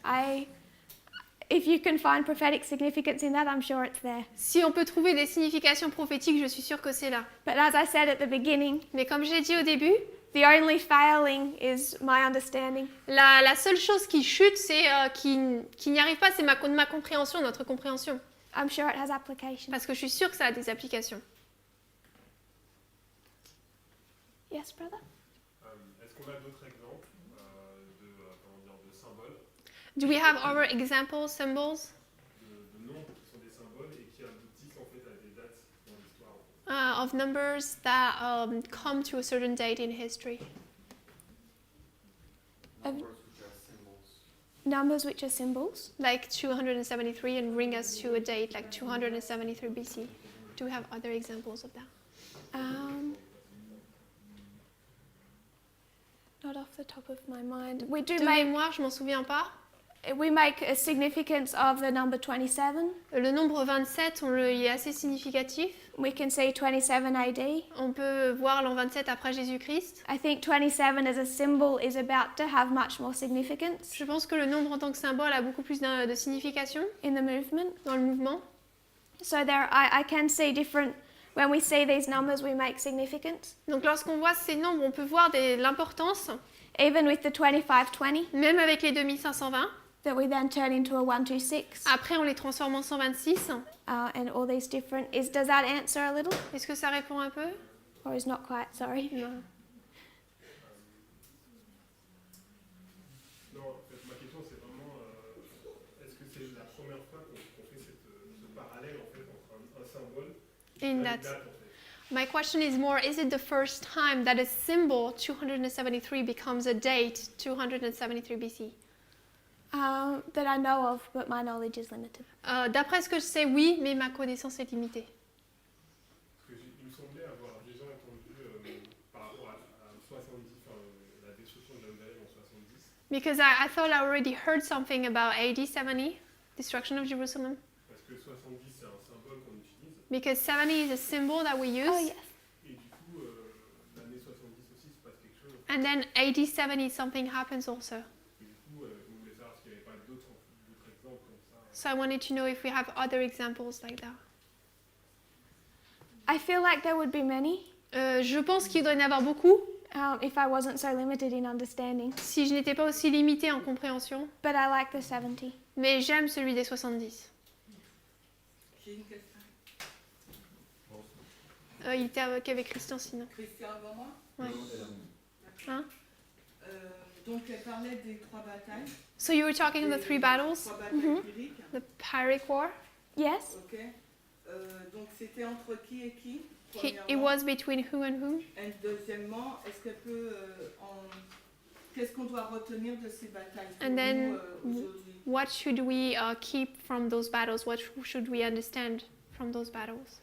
If you can find prophetic significance in that, I'm sure it's there. Si on peut trouver des significations prophétiques, je suis sûre que c'est là. But as I said at the beginning, Mais comme j'ai dit au début, the only failing is my understanding. la seule chose qui chute, c'est qui n'y arrive pas, c'est ma compréhension, notre compréhension. I'm sure it has application. Parce que je suis sûre que ça a des applications. Yes, brother? Est-ce qu'on a d'autres exemples de symboles, Do we have other example symbols de nombres qui sont des symboles et qui aboutissent en fait à des dates dans l'histoire? of numbers that come to a certain date in history? Numbers which are symbols. Like 273 and bring us to a date like 273 BC. Do we have other examples of that? Not off the top of my mind. We do De make mémoire, je m'en souviens pas. a significance of the number 27. Le nombre 27, il est assez significatif. We can see 27 AD. On peut voir l'an 27 après Jésus-Christ. I think 27 as a symbol is about to have much more significance Je pense que le nombre en tant que symbole a beaucoup plus de signification in the movement. dans le mouvement. So I can see different, when we see these numbers we make significance. Donc lorsqu'on voit ces nombres, on peut voir l'importance, Even with the 2520 même avec les 2520. that we then turn into a 126 Après, on les transforme en 126. and all these different, does that answer a little? Est-ce que ça répond un peu? Or is not quite, sorry. Non. Non, en fait, ma question c'est vraiment est-ce que c'est la première fois qu'on fait ce parallèle en fait entre un symbole et In une that. date en fait? My question is more, is it the first time that a symbol 273 becomes a date 273 BC? That I know of, but my knowledge is limited. D'après ce que je sais, oui, mais ma connaissance est limitée. Parce que il me semblait avoir déjà entendu par rapport à 70, la destruction de Jérusalem en 70, Because I thought I already heard something about AD 70, destruction of Jerusalem. parce que 70 c'est un symbole qu'on utilise, Because 70 is a symbol that we use. Oh, yes. et du coup l'année 70 aussi se passe quelque chose, And then AD 70, something happens also. et du coup on voulait savoir s'il n'y avait pas d'autres exemples comme ça. So I wanted to know if we have other examples like that. I feel like there would be many Je pense qu'il doit y en avoir beaucoup if I wasn't so limited in understanding, si je n'étais pas aussi limitée en compréhension. but I like the 70. Mais j'aime celui des 70. J'ai une question. Il était avec Christian sinon. Christian avant moi. Ouais. D'accord. Hein? Donc elle parlait des 3 batailles. So you were talking of the 3 battles, 3 batailles pyrrhiques. the Pyrrhic War. Yes? Ok. Donc c'était entre qui et qui? It premièrement. was between who and who. Et deuxièmement, est-ce qu'elle peut qu'est-ce qu'on doit retenir de ces batailles pour And then, nous, aujourd'hui? What should we keep from those battles? What should we understand from those battles?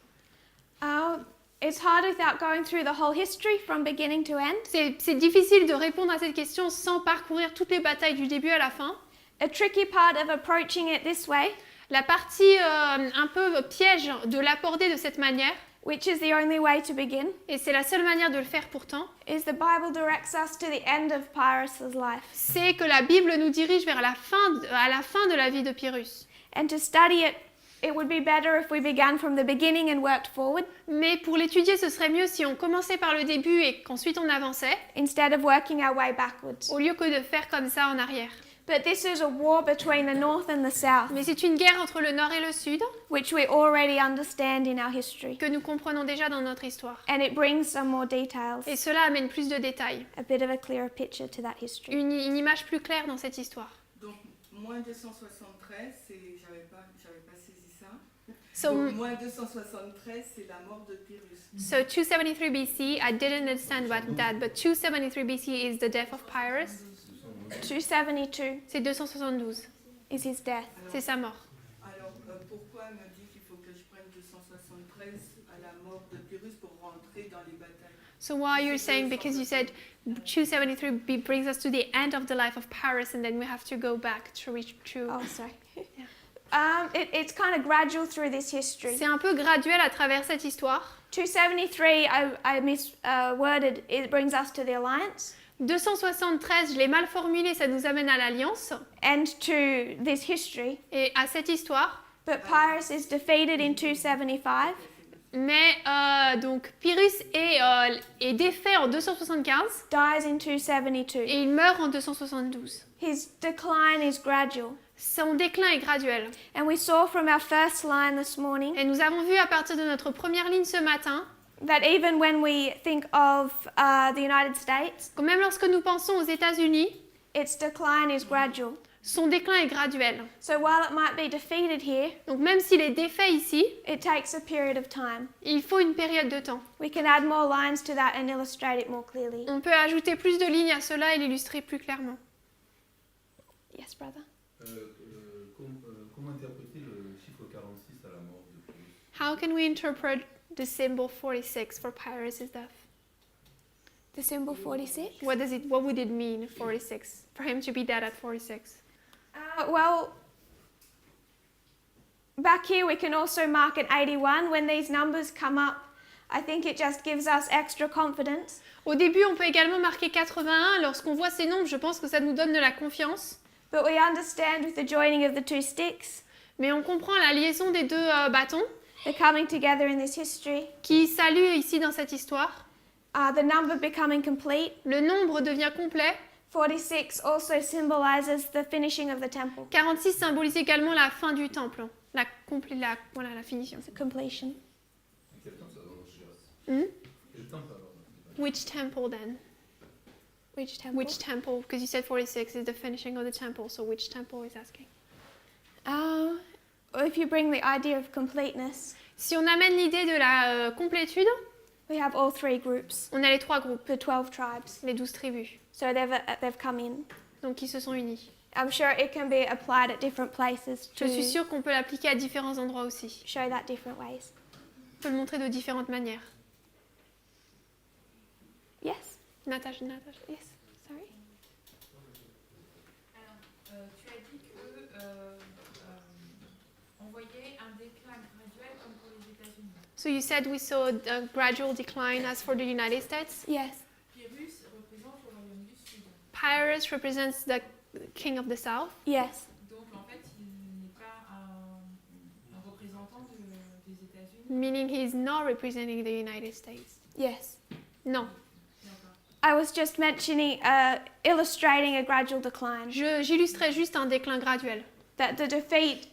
It's hard without going through the whole history from beginning to end. C'est difficile de répondre à cette question sans parcourir toutes les batailles du début à la fin. A tricky part of approaching it this way, La partie un peu piège de l'aborder de cette manière, which is the only way to begin, et c'est la seule manière de le faire pourtant, is the Bible directs us to the end of Pyrrhus's life. c'est que la Bible nous dirige vers à la fin de la vie de Pyrrhus. And to study it, it would be better if we began from the beginning and worked forward, Mais pour l'étudier, ce serait mieux si on commençait par le début et qu'ensuite on avançait, instead of working our way backwards. au lieu que de faire comme ça en arrière. But this is a war between the North and the South, Mais c'est une guerre entre le nord et le sud which we already understand in our history. que nous comprenons déjà dans notre histoire. And it brings some more details, Et cela amène plus de détails, a bit of a clearer picture to that history. une image plus claire dans cette histoire. Donc, moins 273, j'avais pas saisi ça. So, Donc, moins 273, c'est la mort de Pyrrhus. so 273 BC, I didn't understand about that, but 273 BC is the death of Pyrrhus. 272 C'est 272, is his death. c'est sa mort. Alors, pourquoi elle me dit qu'il faut que je prenne 273 à la mort de Pyrrhus pour rentrer dans les batailles? So why you're saying, because you said 273 brings us to the end of the life of Pyrrhus and then we have to go back to reach true. Oh, sorry. It's kind of gradual through this history. C'est un peu graduel à travers cette histoire. 273, I misworded, it brings us to the alliance 273, je l'ai mal formulé, ça nous amène à l'Alliance and to this history. et à cette histoire. But Pyrrhus is defeated in 275. Mais donc Pyrrhus est défait en 275 Dies in 272. et il meurt en 272. His decline is gradual. Son déclin est graduel. And we saw from our first line this morning Et nous avons vu à partir de notre première ligne ce matin that even when we think of the United States, que même lorsque nous pensons aux États-Unis, its decline is gradual. son déclin est graduel. So while it might be defeated here, Donc même s'il est défait ici, it takes a period of time. il faut une période de temps. We can add more lines to that and illustrate it more clearly. On peut ajouter plus de lignes à cela et l'illustrer plus clairement. Yes, brother. Comment interpréter le chiffre 46 à la mort de Pyrrhus? How can we interpret the symbol 46 for Pyrrhus' death? The symbol 46? What would it mean, 46? For him to be dead at 46? Well, back here we can also mark an 81. When these numbers come up, I think it just gives us extra confidence. Au début, on peut également marquer 81. Lorsqu'on voit ces nombres, je pense que ça nous donne de la confiance. But we understand with the joining of the two sticks, Mais on comprend la liaison des deux bâtons the coming together in this history, qui saluent ici dans cette histoire. the number becoming complete. Le nombre devient complet. 46 also symbolizes the finishing of the temple, 46 symbolise également la fin du temple. La finition. the completion. Quel temps ça va? Quel temps alors? Which temple then? Which temple? Which temple? Because you said 46 is the finishing of the temple, so which temple is asking? If you bring the idea of completeness, Si on amène l'idée de la complétude, we have all three groups, on a les 3 groupes, the 12 tribes. les 12 tribus, So they've come in. donc qui se sont unis. I'm sure it can be applied at different places Je to suis sûre qu'on peut l'appliquer à différents endroits aussi. show that different ways. On peut le montrer de différentes manières. Yes? Natasha. Yes, sorry. Alors, tu as dit que on voyait un déclin graduel comme pour les États-Unis. So you said we saw a gradual decline as for the United States. Yes. Pyrrhus représente le royaume du Sud. Pyrrhus represents the king of the south. Yes. Donc en fait, il n'est pas un représentant des États-Unis. Meaning he is not representing the United States. Yes. Non. D'accord. I was just mentioning, illustrating a gradual decline. J'illustrais juste un déclin graduel. That the defeat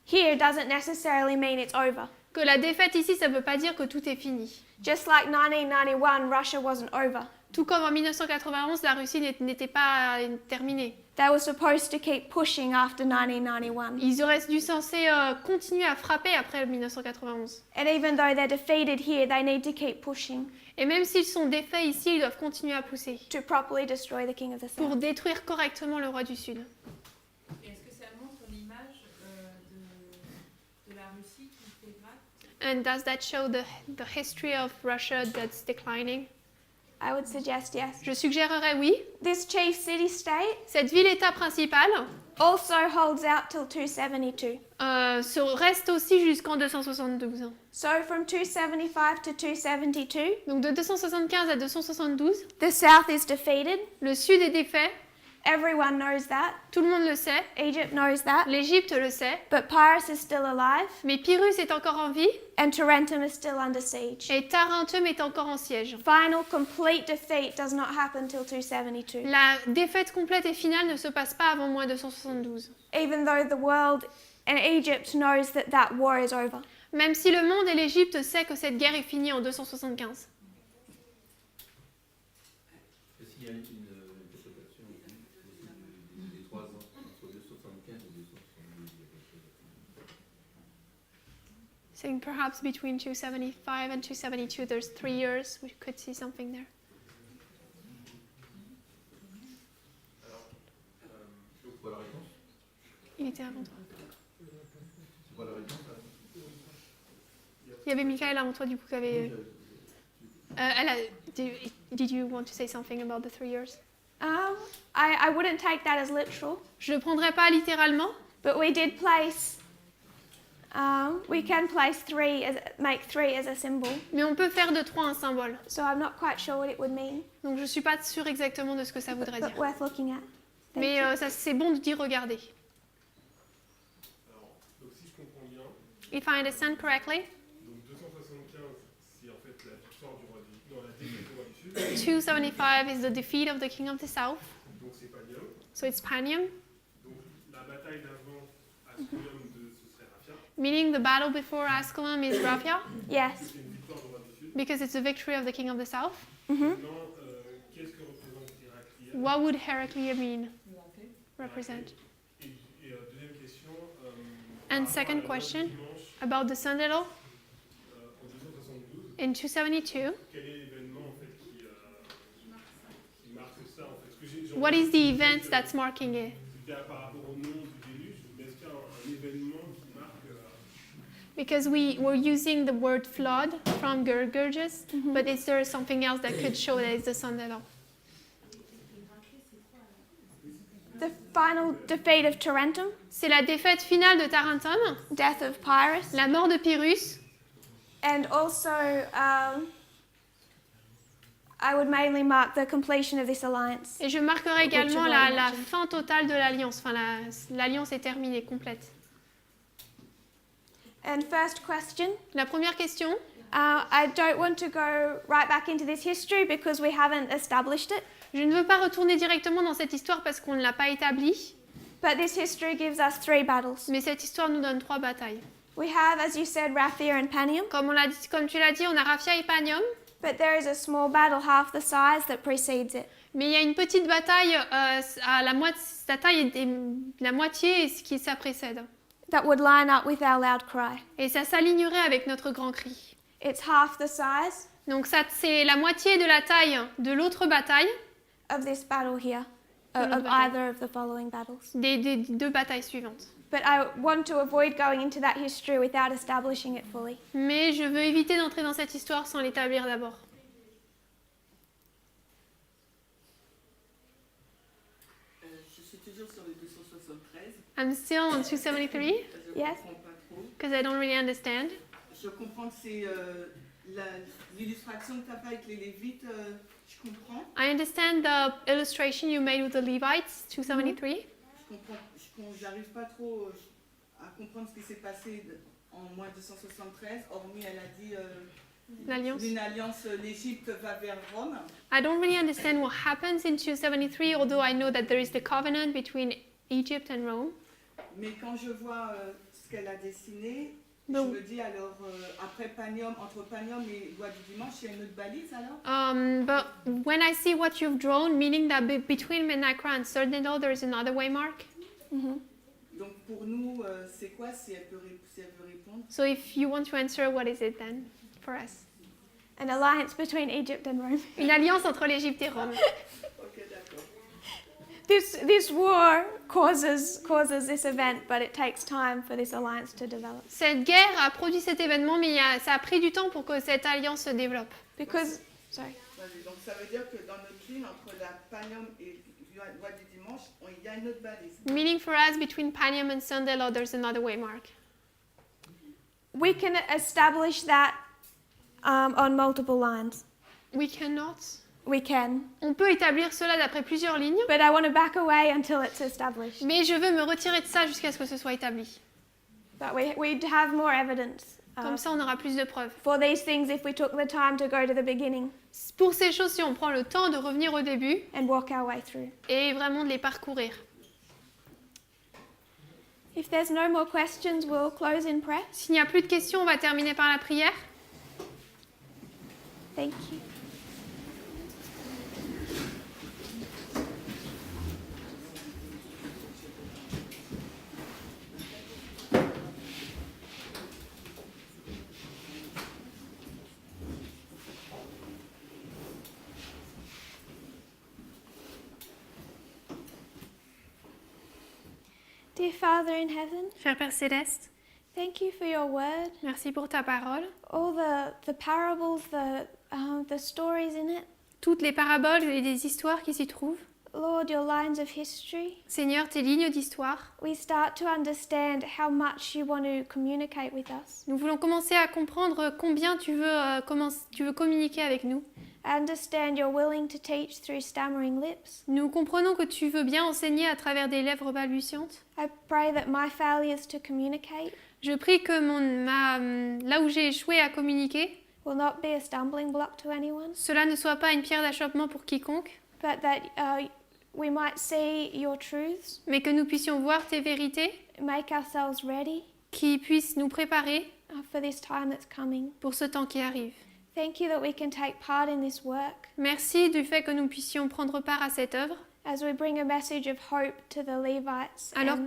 here doesn't necessarily mean it's over. Que la défaite ici, ça ne veut pas dire que tout est fini. Just like 1991, Russia wasn't over. Tout comme en 1991, la Russie n'était pas terminée. They were supposed to keep pushing after 1991. Ils auraient dû censés continuer à frapper après 1991. And even though they're defeated here, they need to keep pushing Et même s'ils sont défaits ici, ils doivent continuer à pousser to properly destroy the king of the pour south. détruire correctement le roi du Sud. Et est-ce que ça montre l'image de la Russie qui dégrade? And does that show the history of Russia that's declining? I would suggest yes. Je suggérerais oui. This chief city-state Cette ville-État principale also holds out till 272. reste aussi jusqu'en 272. So from 275 to 272, Donc de 275 à 272, the south is defeated le Sud est défait Everyone knows that. Tout le monde le sait. Egypt knows that. L'Égypte le sait. But Pyrrhus is still alive, Mais Pyrrhus est encore en vie and Tarentum is still under siege. et Tarentum est encore en siège. Final complete defeat does not happen till 272, La défaite complète et finale ne se passe pas avant moins 272. even though the world and Egypt knows that that war is over. Même si le monde et l'Égypte savent que cette guerre est finie en 275. Est-ce qu'il y a une interprétation des 3 ans entre 275 et 272? Saying perhaps between 275 and 272 there's 3 years. We could see something there. C'est quoi la réponse? Il était avant toi. C'est quoi la réponse là? Il y avait Michael avant toi du coup qui avait... Did you want to say something about the 3 years? I wouldn't take that as literal, Je ne le prendrai pas littéralement, but we did place. We can place make 3 as a symbol. mais on peut faire de 3 un symbole. So I'm not quite sure what it would mean, Donc je ne suis pas sûre exactement de ce que ça voudrait but dire. worth looking at. Thank Mais you. c'est bon d'y regarder. Alors, donc si je comprends bien, If I understand correctly, donc 275, c'est en fait la victoire du roi du... Non, la défaite du roi du Sud. 275 is the defeat of the king of the south, Donc c'est Panium. so it's Panium, Donc la bataille d'avant, Asculum, ce serait Raphia. meaning the battle before Ascalon is Raphia, Yes. C'est une victoire du roi du Sud. because it's the victory of the king of the south. Maintenant, qu'est-ce que représente Héraclière? What would Heraclea represent? Et deuxième question. And par rapport à second la loi du question, dimanche, about the Sunday law, en 272, in 272, quel est l'événement en fait qui marque ça en fait? Parce que j'ai what is the event that's marking it? C'était par rapport au nom du déluge, mais est-ce qu'il y a un événement qui marque Because we were using the word flood from Gerges, but is there something else that could show that it's the Sunday law? The final defeat of Tarentum, C'est la défaite finale de Tarentum, death of Pyrrhus, la mort de Pyrrhus, and also I would mainly mark the completion of this alliance. et je marquerai également la fin totale de l'alliance. Enfin, l'alliance est terminée, complète. And first question, La première question, I don't want to go right back into this history because we haven't established it, je ne veux pas retourner directement dans cette histoire parce qu'on ne l'a pas établie, but this history gives us 3 battles. mais cette histoire nous donne 3 batailles. We have, as you said, Raphia and Panium, Comme tu l'as dit, on a Raphia et Panium, but there is a small battle half the size that precedes it. mais il y a une petite bataille à la moitié et ce qui ça précède. That would line up with our loud cry. Et ça s'alignerait avec notre grand cri. It's half the size Donc ça, c'est la moitié de la taille de l'autre bataille, of this battle here, Another of battle. either of the following battles. des 2 batailles suivantes. But I want to avoid going into that history without establishing it fully. Mais je veux éviter d'entrer dans cette histoire sans l'établir d'abord. Je suis toujours sur le 273. I'm still on 273 Je Yes. comprends pas trop. because I don't really understand. Je comprends que c'est l'illustration que tu as fait avec les Lévites, je comprends. I understand the illustration you made with the Levites, 273. J'arrive pas trop à comprendre ce qui s'est passé en moins 273, hormis elle a dit L'alliance. une alliance, l'Égypte va vers Rome. I don't really understand what happens in 273, although I know that there is the covenant between Egypt and Rome. Mais quand je vois ce qu'elle a dessiné, No. je me dis alors, après Panium, entre Panium et Loi du Dimanche, il y a une autre balise alors? But when I see what you've drawn, meaning that between Menacra and Sardinal, there is another waymark. Donc pour nous, c'est quoi si elle veut répondre? So if you want to answer, what is it then for us? An alliance between Egypt and Rome. Une alliance entre l'Égypte et Rome. Ok, d'accord. This war causes this event, but it takes time for this alliance to develop. Cette guerre a produit cet événement, mais ça a pris du temps pour que cette alliance se développe. Because, sorry. Vas-y, donc ça veut dire que dans notre ligne, entre la Panium et Loi du Dimanche, il y a une autre balise. Meaning for us, between Panium and Sunday Law, there's another waymark. We can establish that on multiple lines. We cannot. We can. On peut établir cela d'après plusieurs lignes, But I want to back away until it's established. mais je veux me retirer de ça jusqu'à ce que ce soit établi. But we'd have more evidence Comme ça, on aura plus de preuves. for these things if we took the time to go to the beginning Pour ces choses, si on prend le temps de revenir au début and walk our way through. et vraiment de les parcourir. If there's no more questions, we'll close in prayer. S'il n'y a plus de questions, on va terminer par la prière. Thank you. Dear Father in heaven, Cher Père Céleste, thank you for your word, merci pour ta parole. all the parables, the stories in it. Toutes les paraboles et les histoires qui s'y trouvent. Lord, your lines of history. Seigneur, tes lignes d'histoire. We start to understand how much you want to communicate with us. Nous voulons commencer à comprendre combien tu veux communiquer avec nous. I understand you're willing to teach through stammering lips. Nous comprenons que tu veux bien enseigner à travers des lèvres balbutiantes. I pray that my failures to communicate Je prie que là où j'ai échoué à communiquer, will not be a stumbling block to anyone, cela ne soit pas une pierre d'achoppement pour quiconque, but that we might see your truths, mais que nous puissions voir tes vérités, make ourselves ready qui puissent nous préparer for this time that's coming. pour ce temps qui arrive. Thank you that we can take part in this work Merci du fait que nous puissions prendre part à cette œuvre, as we bring a message of hope to the Levites Alors-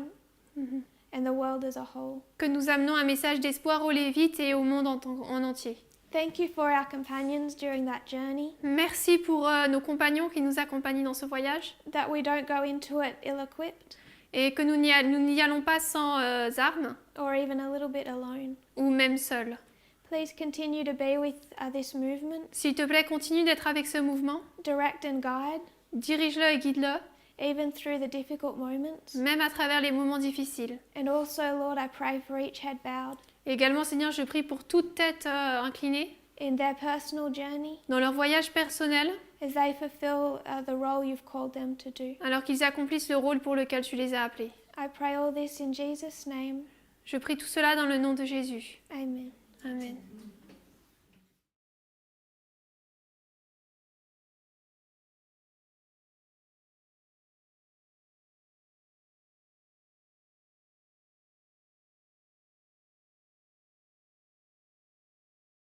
and the world as a whole. que nous amenons un message d'espoir aux Lévites et au monde en entier. Thank you for our companions during that journey, Merci pour nos compagnons qui nous accompagnent dans ce voyage that we don't go into it ill-equipped et que nous n'y allons pas sans armes or even a little bit alone. ou même seuls. Please continue to be with this movement, S'il te plaît, continue d'être avec ce mouvement, direct and guide, dirige-le et guide-le, even through the difficult moments. même à travers les moments difficiles. And also, Lord, I pray for each head bowed Également, Seigneur, je prie pour toute tête inclinée in their personal journey dans leur voyage personnel, as they fulfill the role you've called them to do. alors qu'ils accomplissent le rôle pour lequel tu les as appelés. I pray all this in Jesus' name. Je prie tout cela dans le nom de Jésus. Amen. Amen.